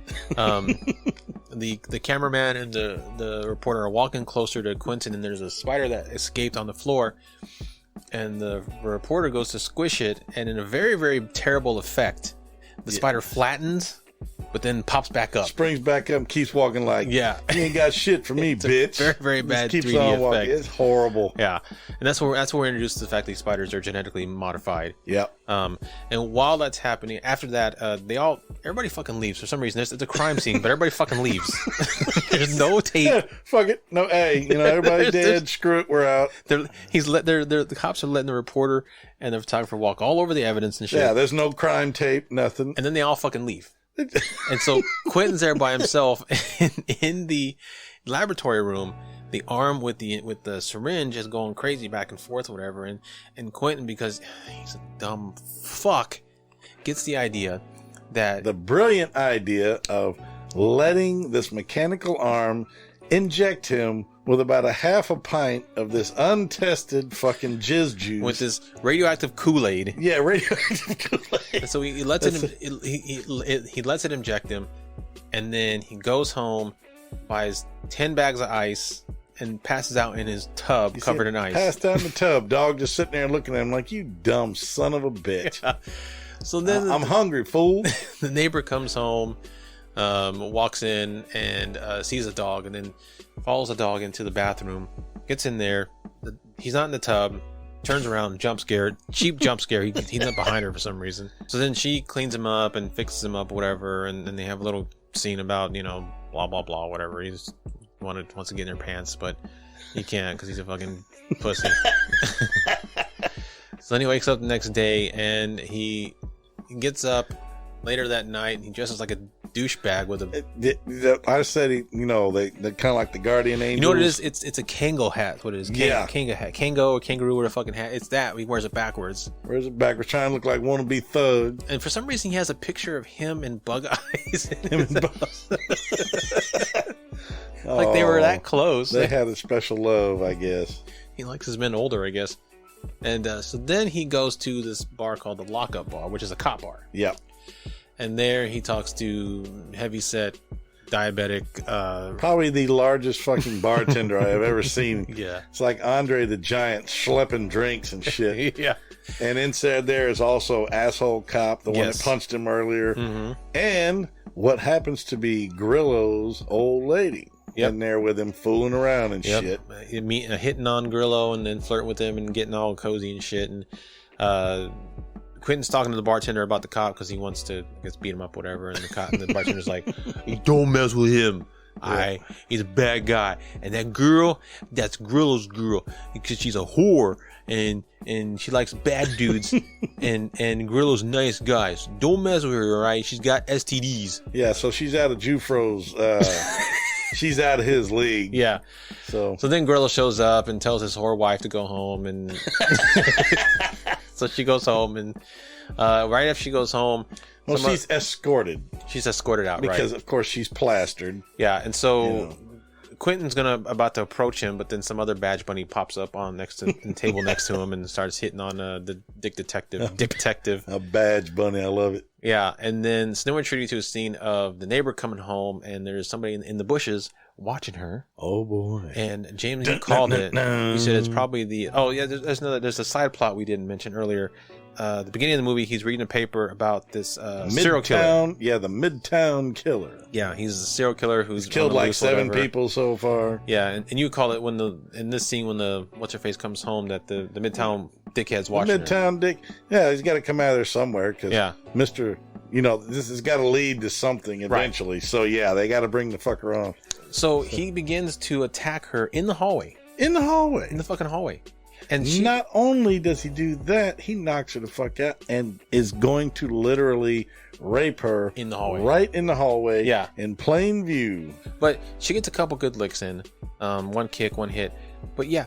the cameraman and the reporter are walking closer to Quentin, and there's a spider that escaped on the floor, and the reporter goes to squish it, and in a very, very terrible effect, the spider flattens but then pops back up, springs back up, and keeps walking like, you ain't got shit for me, bitch. Very, very bad. Just keeps 3D on walking. effect. It's horrible. Yeah, and that's where we're introduced to the fact that these spiders are genetically modified. Yeah. And while that's happening, after that, everybody fucking leaves for some reason. It's a crime scene, but everybody fucking leaves. There's no tape. Yeah, fuck it. No, everybody's dead. Screw it. We're out. The cops are letting the reporter and the photographer walk all over the evidence and shit. Yeah, there's no crime tape, nothing. And then they all fucking leave. And so Quentin's there by himself in the laboratory room. The arm with the syringe is going crazy back and forth, whatever. And Quentin, because he's a dumb fuck, gets the brilliant idea of letting this mechanical arm inject him with about a half a pint of this untested fucking jizz juice. With this radioactive Kool-Aid. Yeah, radioactive Kool-Aid. And so he lets he lets it inject him, and then he goes home, buys 10 bags of ice, and passes out in his tub covered in ice. Passed out in the tub. Dog just sitting there looking at him like, you dumb son of a bitch. Yeah. So then I'm hungry, fool. The neighbor comes home, walks in and sees a dog, and then follows the dog into the bathroom, gets in there. He's not in the tub, turns around, jump scared, cheap jump scare. He's not behind her for some reason. So then she cleans him up and fixes him up, whatever, and then they have a little scene about, blah, blah, blah, whatever. He just wants to get in her pants, but he can't because he's a fucking pussy. So then he wakes up the next day, and he gets up later that night, and he dresses like a douchebag with a... I said they kind of like the guardian angels. You know what it is? It's a Kango hat. That's what it is. Kango hat. Kango or kangaroo or a fucking hat. It's that. He wears it backwards. Wears it backwards, trying to look like wannabe thug. And for some reason, he has a picture of him and Bug Eyes. Like they were that close. They had a special love, I guess. He likes his men older, I guess. And so then he goes to this bar called the Lockup Bar, which is a cop bar. Yep. And there he talks to heavyset, diabetic... probably the largest fucking bartender I have ever seen. Yeah. It's like Andre the Giant schlepping drinks and shit. Yeah. And inside there is also Asshole Cop, the one that punched him earlier. Mm-hmm. And what happens to be Grillo's old lady. Yep. In there with him fooling around and shit. Hitting on Grillo and then flirting with him and getting all cozy and shit. And Quentin's talking to the bartender about the cop because he wants to, I guess, beat him up, whatever. And the bartender's like, don't mess with him. Yeah. He's a bad guy. And that girl, that's Grillo's girl because she's a whore and she likes bad dudes and Grillo's nice guys. Don't mess with her, all right? She's got STDs. Yeah, so she's out of Jufro's... she's out of his league. Yeah. So then Grillo shows up and tells his whore wife to go home, and so she goes home, and right after she goes home, well, she's escorted. She's escorted out, because of course she's plastered. Yeah, and so Quentin's about to approach him, but then some other badge bunny pops up on the table next to him and starts hitting on the Dick Detective. A badge bunny, I love it. Yeah, and then so then we're treated to a scene of the neighbor coming home, and there's somebody in the bushes watching her. Oh boy! And James, you called it. You said it's probably the. Oh yeah, there's a side plot we didn't mention earlier. The beginning of the movie, he's reading a paper about this serial killer. Yeah, the Midtown Killer. Yeah, he's a serial killer who's killed like 7 people so far. Yeah, and you call it in this scene when the what's her face comes home that the Midtown dickhead's watching Midtown Dick. Yeah, he's got to come out of there somewhere because Mr. This has got to lead to something eventually. Right. So yeah, they got to bring the fucker on. So he begins to attack her in the hallway. In the fucking hallway. And not only does he do that, he knocks her the fuck out and is going to literally rape her in the hallway. Right in the hallway. Yeah. In plain view. But she gets a couple good licks in. One kick, one hit. But yeah,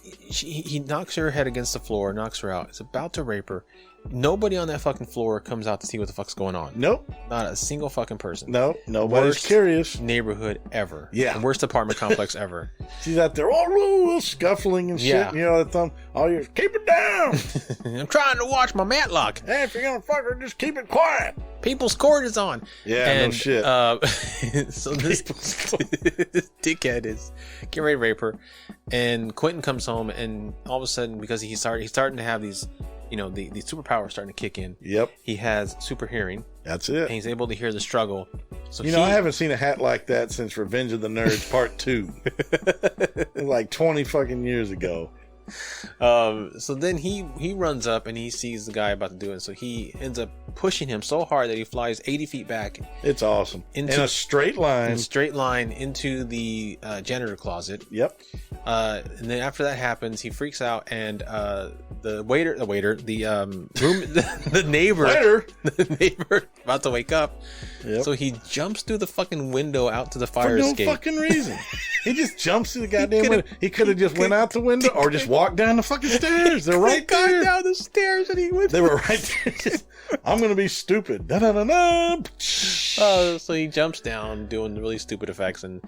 he knocks her head against the floor, knocks her out. Is about to rape her. Nobody on that fucking floor comes out to see what the fuck's going on. Nope. Not a single fucking person. Nope. Nobody's curious. Neighborhood ever. Yeah. The worst apartment complex ever. She's out there, scuffling and shit. Yeah. You know, the thumb, all yours, keep it down. I'm trying to watch my Matlock. Hey, if you're going to fuck her, just keep it quiet. People's Court is on. Yeah, no shit. So this dickhead is getting ready to rape her. And Quentin comes home, and all of a sudden, because he's starting to have these... the superpowers starting to kick in. Yep. He has super hearing. That's it. And he's able to hear the struggle. So I haven't seen a hat like that since Revenge of the Nerds Part 2. Like 20 fucking years ago. So then he runs up and he sees the guy about to do it. So he ends up pushing him so hard that he flies 80 feet back. It's awesome. In a straight line. Into the janitor closet. Yep. And then after that happens, he freaks out, and the neighbor about to wake up. Yep. So he jumps through the fucking window out to the fire escape. For no fucking reason. He just jumps through the goddamn window. He could have just went out the window or just walked down the fucking stairs. They're right there. Down the stairs and he went. They were right there. I'm going to be stupid. Da-da-da-da. So he jumps down doing really stupid effects, and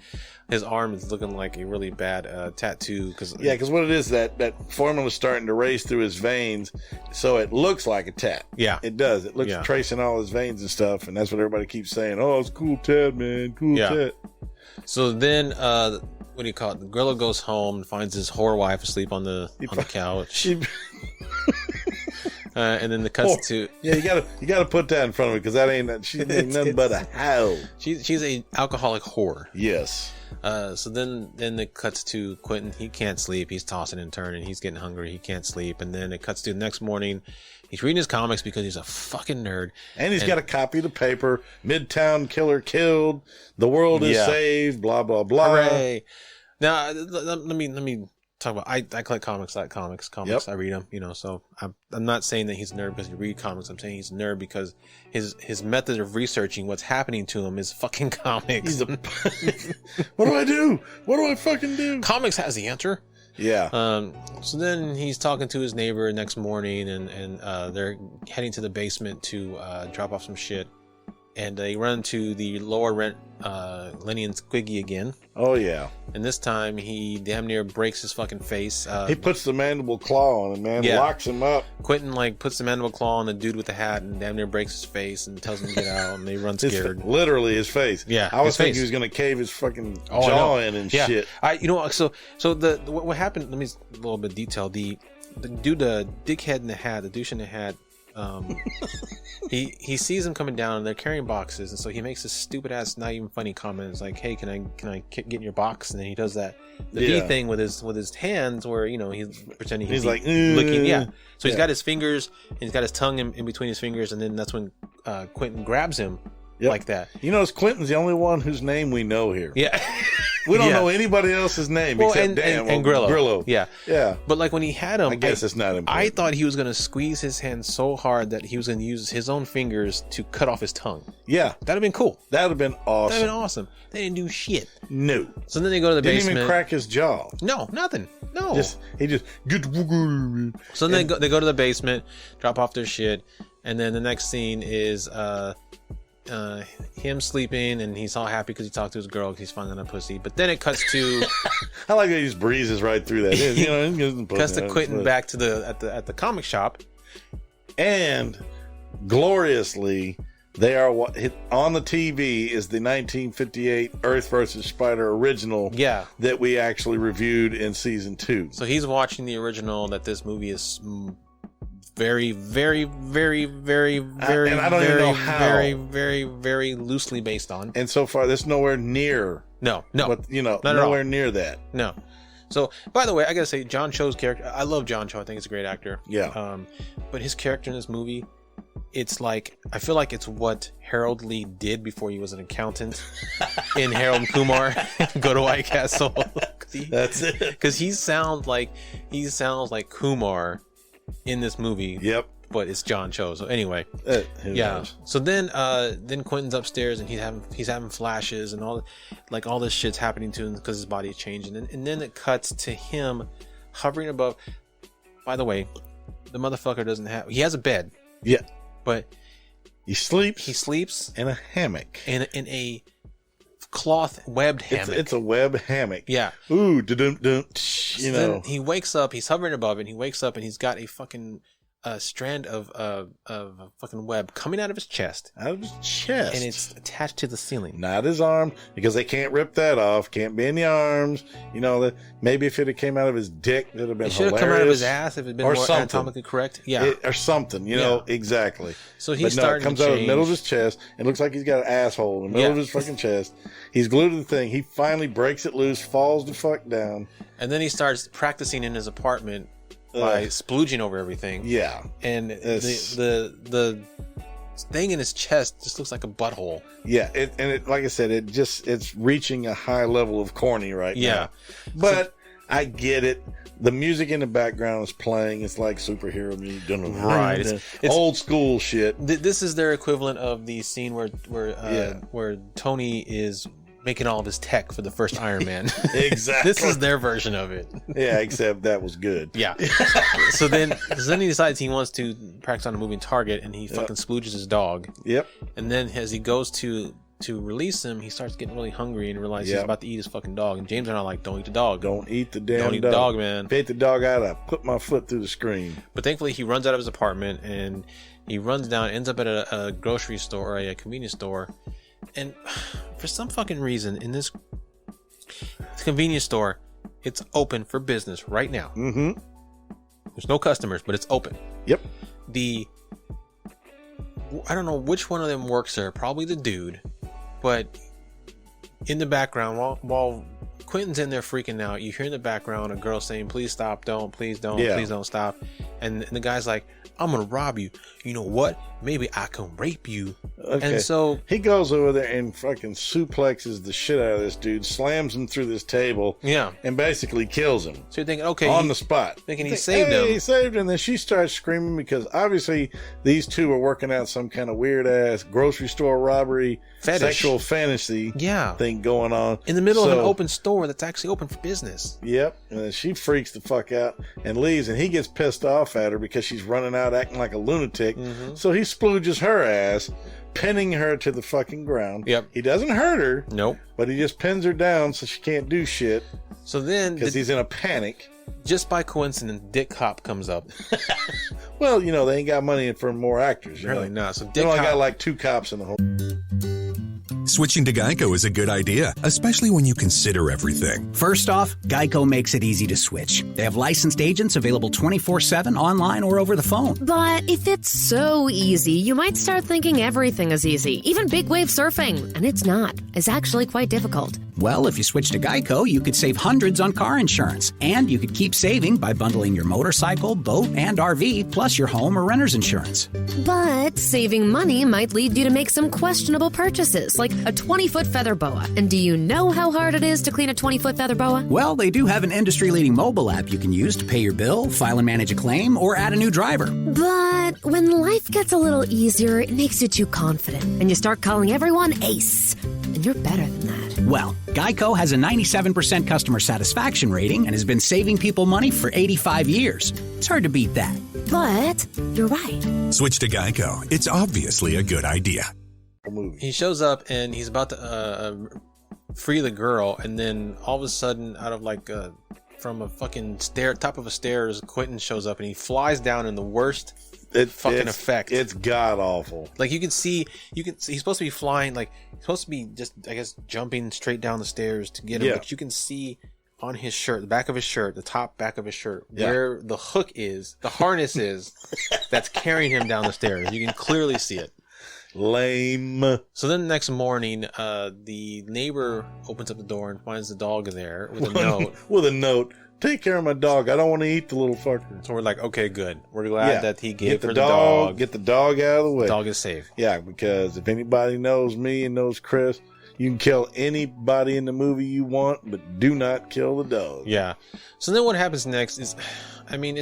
his arm is looking like a really bad tattoo. Because what it is, that formula is starting to race through his veins, so it looks like a tat. Yeah. It does. It looks tracing all his veins and stuff, and that's what everybody keeps saying. Oh, it's a cool tat, man. Cool tat. So then, what do you call it? The gorilla goes home and finds his whore wife asleep on the couch. And then the cuts to you gotta put that in front of me, because that ain't she ain't nothing but a hoe. She's a alcoholic whore. Yes. So then it cuts to Quentin. He can't sleep. He's tossing and turning. He's getting hungry. He can't sleep. And then it cuts to the next morning. He's reading his comics because he's a fucking nerd. And he's got a copy of the paper. Midtown killer killed. The world is saved. Blah blah blah. Hooray! Now let me talk about. I collect comics. Like comics. Yep. I read them. So I'm not saying that he's a nerd because he reads comics. I'm saying he's a nerd because his method of researching what's happening to him is fucking comics. What do I do? What do I fucking do? Comics has the answer. Yeah. So then he's talking to his neighbor next morning, and they're heading to the basement to drop off some shit. And they run to the lower rent Lenny and Squiggy again. Oh, yeah. And this time he damn near breaks his fucking face. He puts the mandible claw on him, man. Yeah. Locks him up. Quentin puts the mandible claw on the dude with the hat and damn near breaks his face and tells him to get out, and they run scared. Literally his face. Yeah. I was thinking he was going to cave his fucking jaw in and shit. So what happened, let me a little bit detail. The dude, the dickhead in the hat, the douche in the hat, he sees them coming down and they're carrying boxes, and so he makes this stupid ass, not even funny comment. It's like, hey, can I get in your box? And then he does the V thing with his hands, where he's pretending he's like looking. So he's got his fingers and he's got his tongue in between his fingers, and then that's when Quentin grabs him like that. Quentin's the only one whose name we know here. Yeah. We don't know anybody else's name except Dan and Grillo. Grillo. Yeah. But when he had him, I guess it's not important. I thought he was going to squeeze his hand so hard that he was going to use his own fingers to cut off his tongue. Yeah. That'd have been cool. That'd have been awesome. They didn't do shit. No. So then they go to the basement. Didn't even crack his jaw. No, nothing. No. He just So then they go to the basement, drop off their shit, and then the next scene is him sleeping, and he's all happy because he talked to his girl because he's finding a pussy. But then it cuts to I like how he just breezes right through that. Cuts to Quentin back to at the comic shop, and gloriously they are on the TV is the 1958 Earth vs. Spider original. Yeah, that we actually reviewed in season 2. So he's watching the original that this movie is very, very, very, very, very, and I don't even know how. Very, very, very loosely based on. And so far, there's nowhere near. No. But nowhere near that. No. So, by the way, I gotta say, John Cho's character. I love John Cho. I think he's a great actor. Yeah. But his character in this movie, it's like, I feel like it's what Harold Lee did before he was an accountant in Harold and Kumar Go to White Castle. That's it. Because he sounds like Kumar in this movie. Yep. But it's John Cho. So anyway, knows? So then Quentin's upstairs and he's having flashes and all this shit's happening to him because his body is changing. And then it cuts to him hovering above. By the way, the motherfucker he has a bed. Yeah. But he sleeps. He sleeps in a hammock. In a cloth webbed hammock. It's a web hammock. Yeah. Ooh, dum. Then he wakes up. He's hovering above it. And he wakes up and he's got a fucking strand of fucking web coming out of his chest. Out of his chest. And it's attached to the ceiling. Not his arm, because they can't rip that off. Can't be in the arms. Maybe if it had came out of his dick, it would have been hilarious. It should have come out of his ass if it had been more anatomically correct. Yeah. Or something, exactly. So he's starting it comes to out of the middle of his chest. It looks like he's got an asshole in the middle of his fucking chest. He's glued to the thing. He finally breaks it loose, falls the fuck down. And then he starts practicing in his apartment by splooging over everything. Yeah. And the thing in his chest just looks like a butthole. Yeah, like I said, it's reaching a high level of corny right now. But I get it. The music in the background is playing. It's like superhero music. Right. It's old school shit. This is their equivalent of the scene where Tony is making all of his tech for the first Iron Man. Exactly. This is their version of it. Yeah, except that was good. Yeah. So then he decides he wants to practice on a moving target, and he fucking splooges his dog. Yep. And then as he goes to release him, he starts getting really hungry and realizes he's about to eat his fucking dog. And James and I are like, don't eat the dog. Don't eat the damn Don't eat the dog, man. If I ate the dog out, I put my foot through the screen. But thankfully, he runs out of his apartment and he runs down, ends up at a grocery store or a convenience store. And for some fucking reason, in this convenience store, it's open for business right now. Mm-hmm. There's no customers, but it's open. Yep. I don't know which one of them works there. Probably the dude. But in the background, while Quentin's in there freaking out, you hear in the background a girl saying, please stop, please don't stop. And the guy's like, I'm gonna rob you. You know what? Maybe I can rape you. Okay. And so he goes over there and fucking suplexes the shit out of this dude, slams him through this table, and basically kills him. So you're thinking, okay, on the spot, thinking he saved him. He saved him. And then she starts screaming because obviously these two are working out some kind of weird ass grocery store robbery, sexual fantasy, thing going on in the middle of an open store that's actually open for business. Yep. And then she freaks the fuck out and leaves, and he gets pissed off at her because she's running out acting like a lunatic. Mm-hmm. So he splooges her ass, pinning her to the fucking ground. Yep. He doesn't hurt her. Nope. But he just pins her down so she can't do shit. So then, because he's in a panic. Just by coincidence, Dick Cop comes up. Well, you know, they ain't got money for more actors. Really not. So Dick Cop, got like 2 cops in the whole. Switching to Geico is a good idea, especially when you consider everything. First off, Geico makes it easy to switch. They have licensed agents available 24/7 online or over the phone. But if it's so easy, you might start thinking everything is easy, even big wave surfing. And it's not. It's actually quite difficult. Well, if you switch to Geico, you could save hundreds on car insurance. And you could keep saving by bundling your motorcycle, boat, and RV, plus your home or renter's insurance. But saving money might lead you to make some questionable purchases, like a 20-foot feather boa. And do you know how hard it is to clean a 20-foot feather boa? Well, they do have an industry-leading mobile app you can use to pay your bill, file and manage a claim, or add a new driver. But when life gets a little easier, it makes you too confident, and you start calling everyone Ace. And you're better than that. Well, Geico has a 97% customer satisfaction rating and has been saving people money for 85 years. It's hard to beat that. But you're right. Switch to Geico. It's obviously a good idea. He shows up and he's about to free the girl, and then all of a sudden, out of like from a fucking top of a stairs, Quentin shows up and he flies down in the worst effect. It's god awful. Like you can see he's supposed to be flying, like he's supposed to be just, I guess, jumping straight down the stairs to get him, but you can see on his shirt, the back of his shirt, the top back of his shirt, where the hook is, the harness is, that's carrying him down the stairs. You can clearly see it. Lame. So then the next morning, the neighbor opens up the door and finds the dog there with a note. With a note. Take care of my dog. I don't want to eat the little fucker. So we're like, okay, good. We're glad that he gave her the dog. dog. Get the dog out of the way. The dog is safe. Yeah, because if anybody knows me and knows Chris, you can kill anybody in the movie you want, but do not kill the dog. Yeah. So then what happens next is, I mean,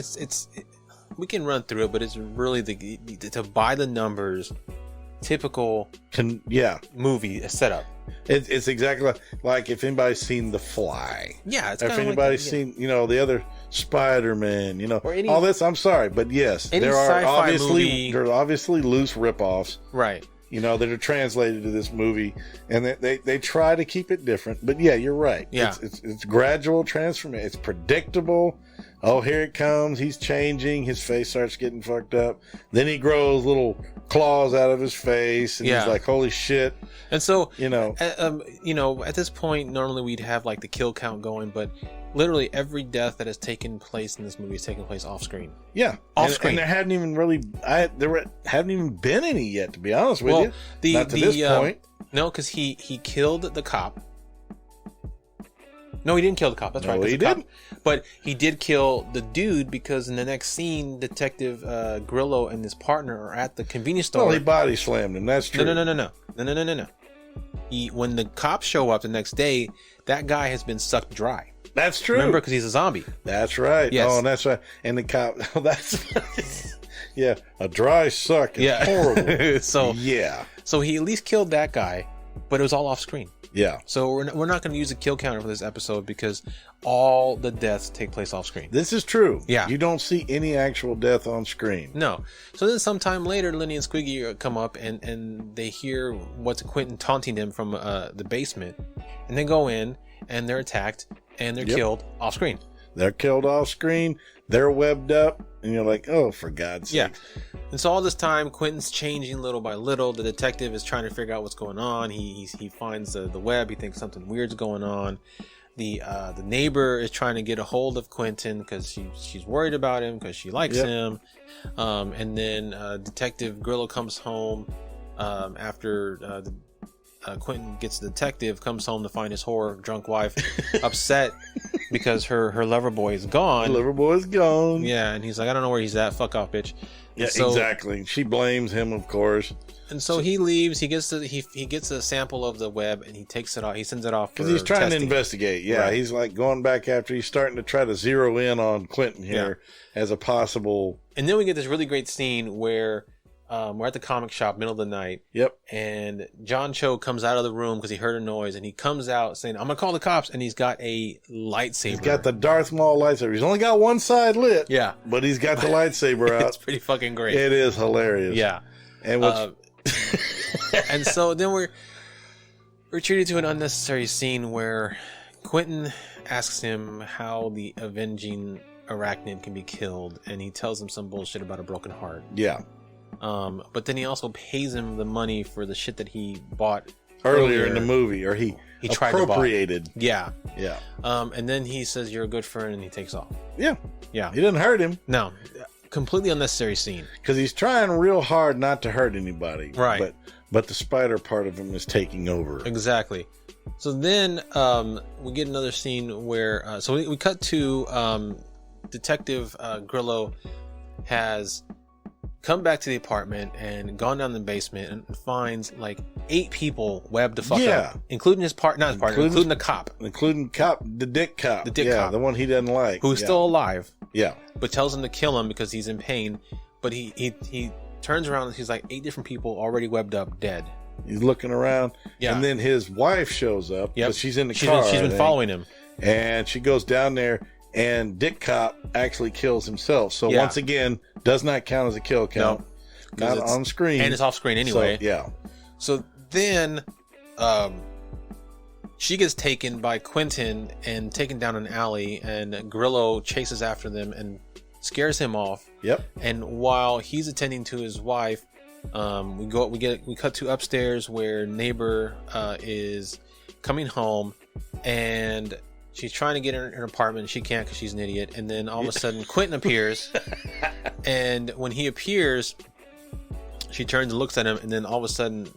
we can run through it, but it's really to buy the numbers. Typical movie setup. It's exactly like if anybody's seen The Fly. Yeah, it's or if anybody's seen, the other Spider-Man, or any, all this. I'm sorry, but yes, there are obviously loose ripoffs. Right. That are translated to this movie, and they try to keep it different. But yeah, you're right. Yeah. It's gradual transformation. It's predictable. Oh, here it comes. He's changing. His face starts getting fucked up. Then he grows little claws out of his face, and he's like, "Holy shit!" And so, at this point, normally we'd have like the kill count going, but literally every death that has taken place in this movie is taking place off screen. Yeah, off screen. And there hadn't even hadn't even been any yet, to be honest with you. Not to this point. No, because he killed the cop. No, he didn't kill the cop. That's right. He didn't. But he did kill the dude because in the next scene, Detective Grillo and his partner are at the convenience store. Well, he body slammed him. That's true. No. When the cops show up the next day, that guy has been sucked dry. That's true. Remember, because he's a zombie. That's right. Yes. Oh, that's right. And the cop. Yeah, a dry suck is horrible. So he at least killed that guy, but it was all off screen. Yeah. So we're not going to use a kill counter for this episode because all the deaths take place off screen. This is true. Yeah. You don't see any actual death on screen. No. So then sometime later, Lenny and Squiggy come up and they hear what's Quentin taunting them from the basement. And they go in and they're attacked and they're killed off screen. They're killed off screen. They're webbed up. And you're like, oh, for God's sake. Yeah. And so all this time, Quentin's changing little by little. The detective is trying to figure out what's going on. He finds the web. He thinks something weird's going on. The neighbor is trying to get a hold of Quentin because she's worried about him because she likes him. And then Detective Grillo comes home after Quentin gets the detective, comes home to find his whore drunk wife upset because her lover boy is gone. Lover boy is gone. Yeah, and he's like, I don't know where he's at. Fuck off, bitch. Yeah, exactly. She blames him, of course. And so he leaves. He gets a sample of the web and he takes it off. He sends it off because he's trying to investigate. Yeah, right. He's like going back after. He's starting to try to zero in on Quentin here as a possible. And then we get this really great scene where we're at the comic shop, middle of the night. Yep. And John Cho comes out of the room because he heard a noise, and he comes out saying, "I'm gonna call the cops." And he's got a lightsaber. He's got the Darth Maul lightsaber. He's only got one side lit. Yeah. But he's got the lightsaber out. It's pretty fucking great. It is hilarious. Yeah. And and so then we're treated to an unnecessary scene where Quentin asks him how the avenging arachnid can be killed, and he tells him some bullshit about a broken heart. Yeah. But then he also pays him the money for the shit that he bought earlier in the movie, or he tried appropriated. To buy. Yeah. Yeah. And then he says, "You're a good friend," and he takes off. Yeah. Yeah. He didn't hurt him. No. Completely unnecessary scene. Because he's trying real hard not to hurt anybody. Right. But the spider part of him is taking over. Exactly. So then we get another scene where so we cut to Detective Grillo has come back to the apartment and gone down the basement and finds like 8 people webbed the fuck up, including his partner, including the cop, the dick cop, the one he doesn't like, who's still alive. Yeah, but tells him to kill him because he's in pain. But he turns around and he's like 8 different people already webbed up, dead. He's looking around, and then his wife shows up because she's in the car. She's been following him, and she goes down there. And Dick Cop actually kills himself. So once again, does not count as a kill count. No, not on screen. And it's off screen anyway. So, yeah. So then she gets taken by Quentin and taken down an alley, and Grillo chases after them and scares him off. Yep. And while he's attending to his wife, we cut to upstairs where neighbor is coming home, and she's trying to get in her apartment and she can't because she's an idiot. And then all of a sudden Quentin appears, and when he appears, she turns and looks at him, and then all of a sudden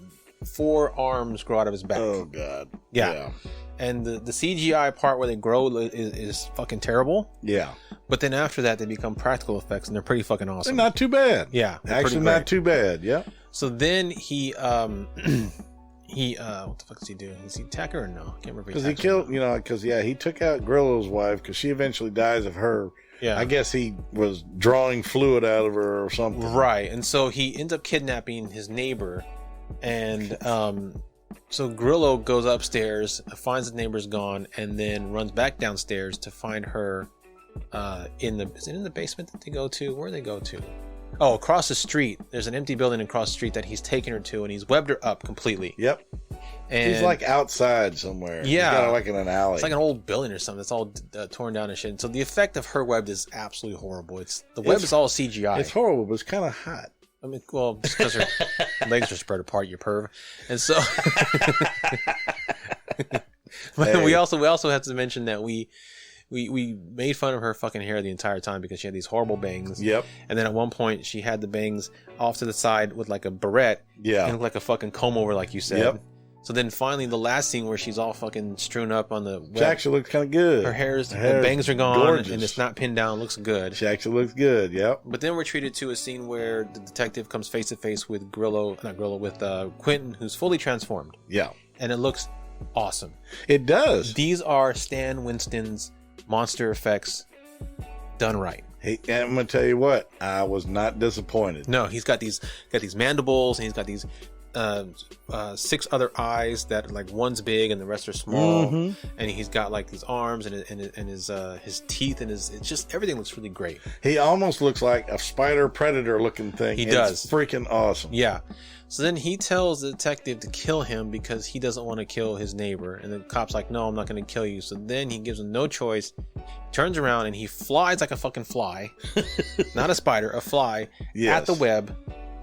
4 arms grow out of his back. Oh God. Yeah. And the CGI part where they grow is fucking terrible. Yeah. But then after that they become practical effects, and they're pretty fucking awesome. They're not too bad. Yeah. Actually not too bad. Yeah. So then he what the fuck does he do? Does he attack her or no? I can't remember. Because he killed, he took out Grillo's wife because she eventually dies of her. Yeah. I guess he was drawing fluid out of her or something. Right. And so he ends up kidnapping his neighbor, and so Grillo goes upstairs, finds the neighbor's gone, and then runs back downstairs to find her is it in the basement that they go to? Where do they go to? Oh, across the street. There's an empty building across the street that he's taken her to, and he's webbed her up completely. Yep. And he's like outside somewhere. Yeah. He's got like in an alley. It's like an old building or something that's all torn down and shit. So the effect of her web is absolutely horrible. The web is all CGI. It's horrible, but it's kind of hot. I mean, well, just because her legs are spread apart, you perv. And so, but we also have to mention that we made fun of her fucking hair the entire time because she had these horrible bangs. Yep. And then at one point she had the bangs off to the side with like a barrette. Yeah. And like a fucking comb over, like you said. Yep. So then finally the last scene where she's all fucking strewn up on the web. She actually looks kind of good. Her bangs are gone, gorgeous. And it's not pinned down. Looks good. She actually looks good. Yep. But then we're treated to a scene where the detective comes face to face with Quentin, who's fully transformed. Yeah. And it looks awesome. It does. These are Stan Winston's monster effects done right. Hey, and I'm gonna tell you what, I was not disappointed. No, he's got these mandibles, and he's got these 6 other eyes that like one's big and the rest are small, and he's got like these arms and his teeth and it's just everything looks really great. He almost looks like a spider predator looking thing. He does. It's freaking awesome. Yeah. So then he tells the detective to kill him because he doesn't want to kill his neighbor, and the cop's like, "No, I'm not going to kill you." So then he gives him no choice, turns around and he flies like a fucking fly, not a spider, a fly at the web.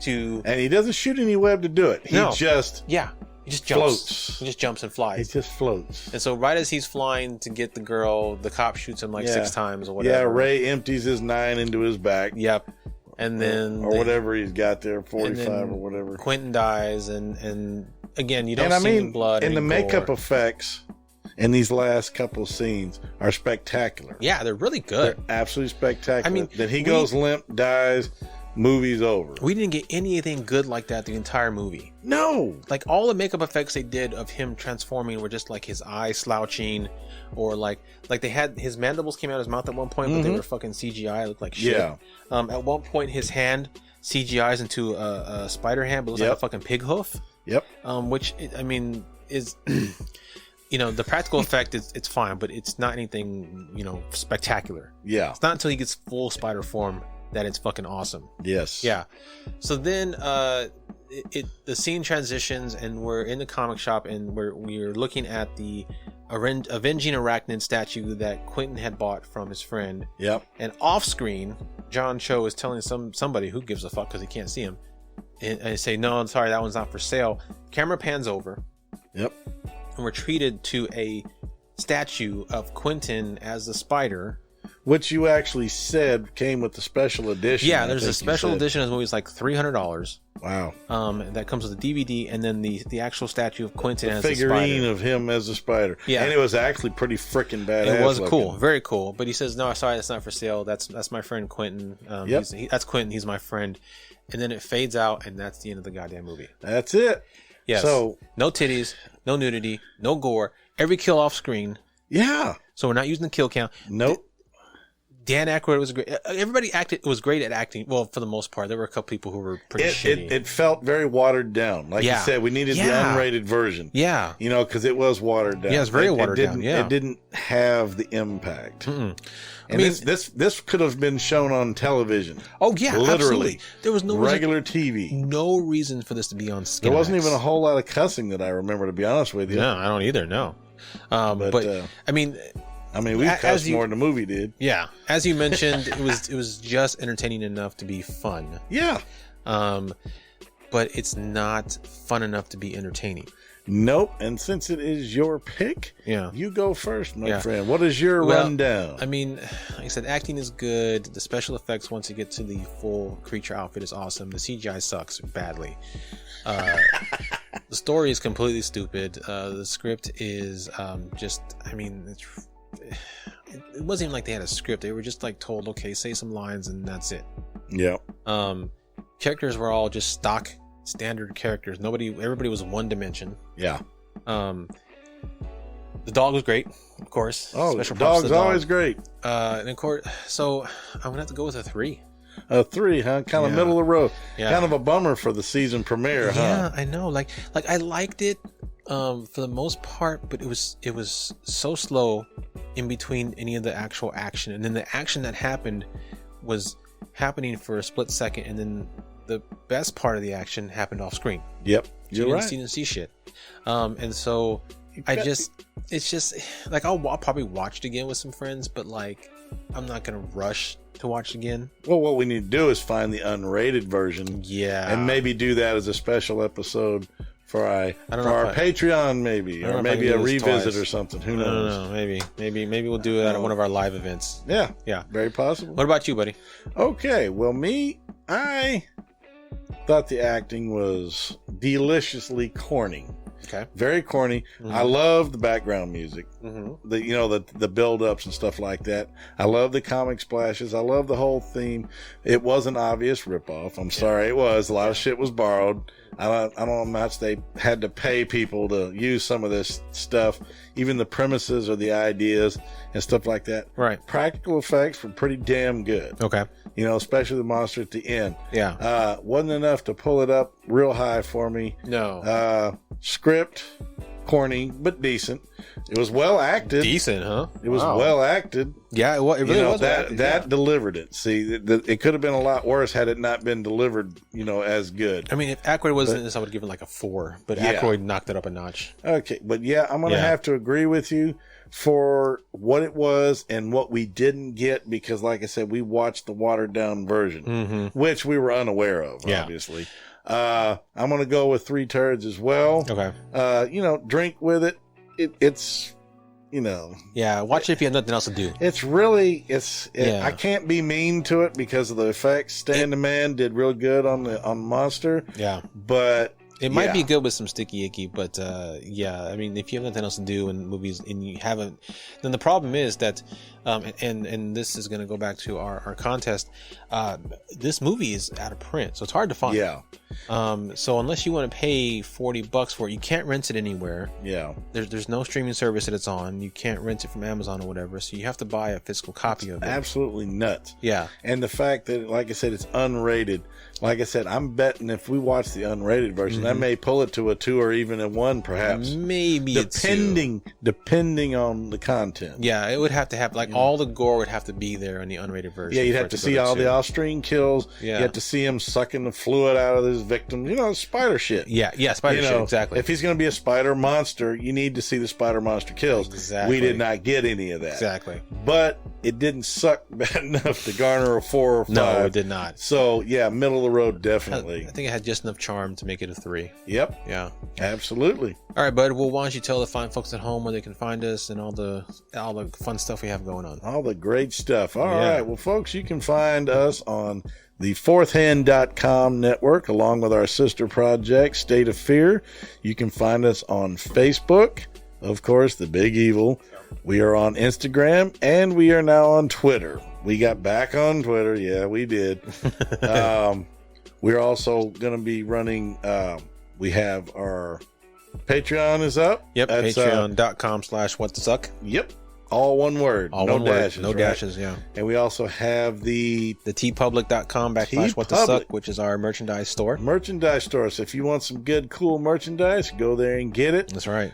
And he doesn't shoot any web to do it. He just jumps. Floats. He just jumps and flies. He just floats. And so right as he's flying to get the girl, the cop shoots him like 6 times or whatever. Yeah, Ray empties his 9 into his back. Yep. And then or whatever he's got there, 45 or whatever. Quentin dies, and again, you don't see any blood. And the gore. makeup effects in these last couple of scenes are spectacular. Yeah, they're really good. They're absolutely spectacular. I mean, then he goes limp, dies. Movie's over. We didn't get anything good like that the entire movie. No. Like all the makeup effects they did of him transforming were just like his eyes slouching, or like they had his mandibles came out of his mouth at one point, but they were fucking CGI. It looked like shit. Yeah. At one point his hand CGI's into a spider hand, but it looks like a fucking pig hoof. Yep. Which I mean is the practical effect it's fine, but it's not anything, spectacular. Yeah. It's not until he gets full spider form that it's fucking awesome. Yes. Yeah. So then the scene transitions and we're in the comic shop and we're looking at the Avenging Arachnid statue that Quentin had bought from his friend. Yep. And off screen, John Cho is telling somebody who gives a fuck because he can't see him. And I say, "No, I'm sorry, that one's not for sale." Camera pans over. Yep. And we're treated to a statue of Quentin as the spider. Which you actually said came with the special edition. Yeah, there's a special edition of the movie. It's like $300. Wow. That comes with a DVD and then the actual statue of Quentin as a spider. Figurine of him as a spider. Yeah. And it was actually pretty freaking badass. It was cool, very cool. But he says, "No, sorry, that's not for sale. That's my friend Quentin. That's Quentin. He's my friend." And then it fades out, and that's the end of the goddamn movie. That's it. Yes. So no titties, no nudity, no gore. Every kill off screen. Yeah. So we're not using the kill count. Nope. Dan Aykroyd was great. Everybody was great at acting. Well, for the most part, there were a couple people who were pretty shitty. It felt very watered down. Like you said, we needed the unrated version. Yeah. Because it was watered down. Yeah, it's very watered down. Yeah. It didn't have the impact. I mean, this could have been shown on television. Oh, yeah, literally. Absolutely. There was no regular TV. No reason for this to be on Skinamax. There wasn't even a whole lot of cussing that I remember, to be honest with you. No, I don't either, no. But I mean, we cussed more than the movie did. Yeah, as you mentioned, it was just entertaining enough to be fun. Yeah, but it's not fun enough to be entertaining. Nope. And since it is your pick, you go first, my friend. What is your rundown? I mean, like I said, acting is good. The special effects, once you get to the full creature outfit, is awesome. The CGI sucks badly. The story is completely stupid. The script is it wasn't even like they had a script. They were just like told, okay, say some lines and that's it. Yeah. Characters were all just stock standard characters. Everybody was one dimension. Yeah. The dog was great, of course. Oh, the dog's always great. And of course, so I'm gonna have to go with a 3. A 3, huh? Kind of middle of the road. Yeah. Kind of a bummer for the season premiere, huh? Yeah, I know. Like I liked it for the most part, but it was so slow in between any of the actual action, and then the action that happened was happening for a split second, and then the best part of the action happened off screen. Yep, you didn't see shit. And so it's just like I'll probably watch it again with some friends, but like I'm not gonna rush to watch it again. Well, what we need to do is find the unrated version. Yeah, and maybe do that as a special episode for our Patreon, maybe, or maybe a revisit or something. Who knows? I don't know. Maybe we'll do it at one of our live events. Yeah, very possible. What about you, buddy? Okay, well, I thought the acting was deliciously corny. Okay. Very corny. I love the background music. The build-ups and stuff like that. I love the comic splashes. I love the whole theme. It was an obvious ripoff. I'm sorry, it was. A lot of shit was borrowed. I don't know how much they had to pay people to use some of this stuff, even the premises or the ideas and stuff like that. Right. Practical effects were pretty damn good. Okay. Especially the monster at the end. Yeah. Wasn't enough to pull it up real high for me. No. Script, corny, but decent. It was well acted. Decent, huh? It was well acted. Yeah, it really was. That delivered it. See, it could have been a lot worse had it not been delivered, as good. I mean, if Aykroyd wasn't in this, I would have given like a 4, but Aykroyd knocked it up a notch. Okay, but I'm going to have to agree with you for what it was and what we didn't get because, like I said, we watched the watered down version, which we were unaware of, obviously. I'm going to go with 3 turds as well. Okay. Drink with it. It's Yeah, watch it if you have nothing else to do. It's really, I can't be mean to it because of the effects. Stan the Man did real good on Monster. Yeah. But it might be good with some sticky icky, but I mean, if you have nothing else to do in movies and you haven't, then the problem is that, and this is going to go back to our contest. This movie is out of print, so it's hard to find. Yeah. So unless you want to pay $40 for it, you can't rent it anywhere. Yeah. There's no streaming service that it's on. You can't rent it from Amazon or whatever. So you have to buy a physical copy of it. Absolutely nuts. Yeah. And the fact that, like I said, it's unrated. Like I said, I'm betting if we watch the unrated version, that may pull it to a 2 or even a 1, perhaps. Maybe depending on the content. Yeah, it would have to have all the gore would have to be there in the unrated version. Yeah, you'd have to see all the off-screen kills. Yeah. You have to see him sucking the fluid out of his victim. Spider shit. Yeah, spider shit, exactly. If he's going to be a spider monster, you need to see the spider monster kills. Exactly. We did not get any of that. Exactly. But it didn't suck bad enough to garner a 4 or 5. No, it did not. So, middle of the road, definitely. I think it had just enough charm to make it a 3. Yep. Yeah. Absolutely. All right, bud. Well, why don't you tell the fine folks at home where they can find us and all the fun stuff we have going on. All the great stuff. All right. Well, folks, you can find us on the fourthhand.com network, along with our sister project, State of Fear. You can find us on Facebook, of course, The Big Evil. We are on Instagram, and we are now on Twitter. We got back on Twitter. Yeah, we did. We're also going to be running, we have our Patreon is up. Yep, patreon.com/whatthesuck. Yep. All one word. All no one dashes. Word. No dashes, yeah. And we also have the tpublic.com/whatthesuck, which is our merchandise store. Merchandise store. So if you want some good, cool merchandise, go there and get it. That's right.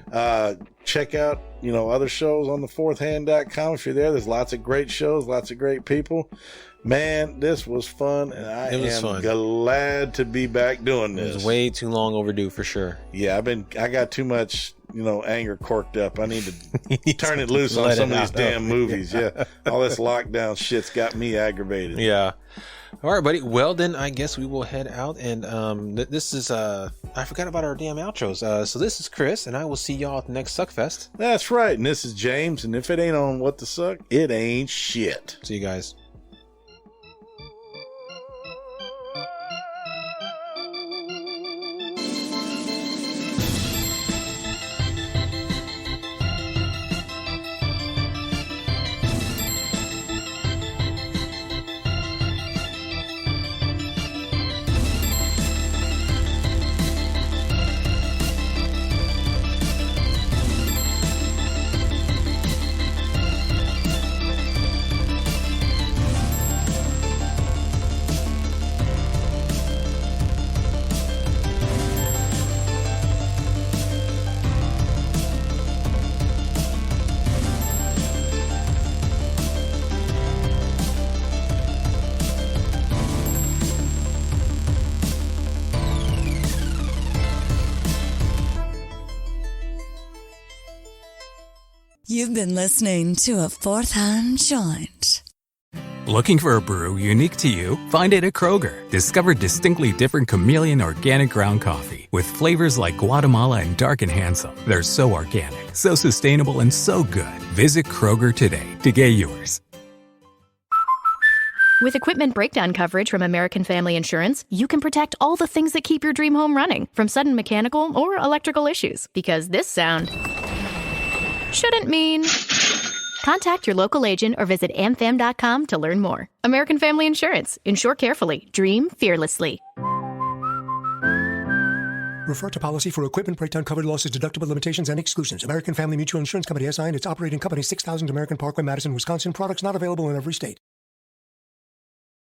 Check out, other shows on the fourthhand.com. If you're there, there's lots of great shows, lots of great people. Man, this was fun, and I am glad to be back doing this. It was way too long overdue for sure. Yeah, I got too much, anger corked up. I need to turn it loose on some of these damn movies. Yeah. All this lockdown shit's got me aggravated. Yeah. All right, buddy. Well, then I guess we will head out. And this is, I forgot about our damn outros. So this is Chris, and I will see y'all at the next Suckfest. That's right. And this is James. And if it ain't on What the Suck, it ain't shit. See you guys. You've been listening to a Fourth Hand Joint. Looking for a brew unique to you? Find it at Kroger. Discover distinctly different chameleon organic ground coffee with flavors like Guatemala and Dark and Handsome. They're so organic, so sustainable, and so good. Visit Kroger today to get yours. With equipment breakdown coverage from American Family Insurance, you can protect all the things that keep your dream home running, from sudden mechanical or electrical issues. Because this sound shouldn't mean... Contact your local agent or visit amfam.com to learn more. American Family Insurance. Insure carefully. Dream fearlessly. Refer to policy for equipment breakdown covered losses, deductible limitations, and exclusions. American Family Mutual Insurance Company, SI, and its operating company, 6000 American Parkway, Madison, Wisconsin. Products not available in every state.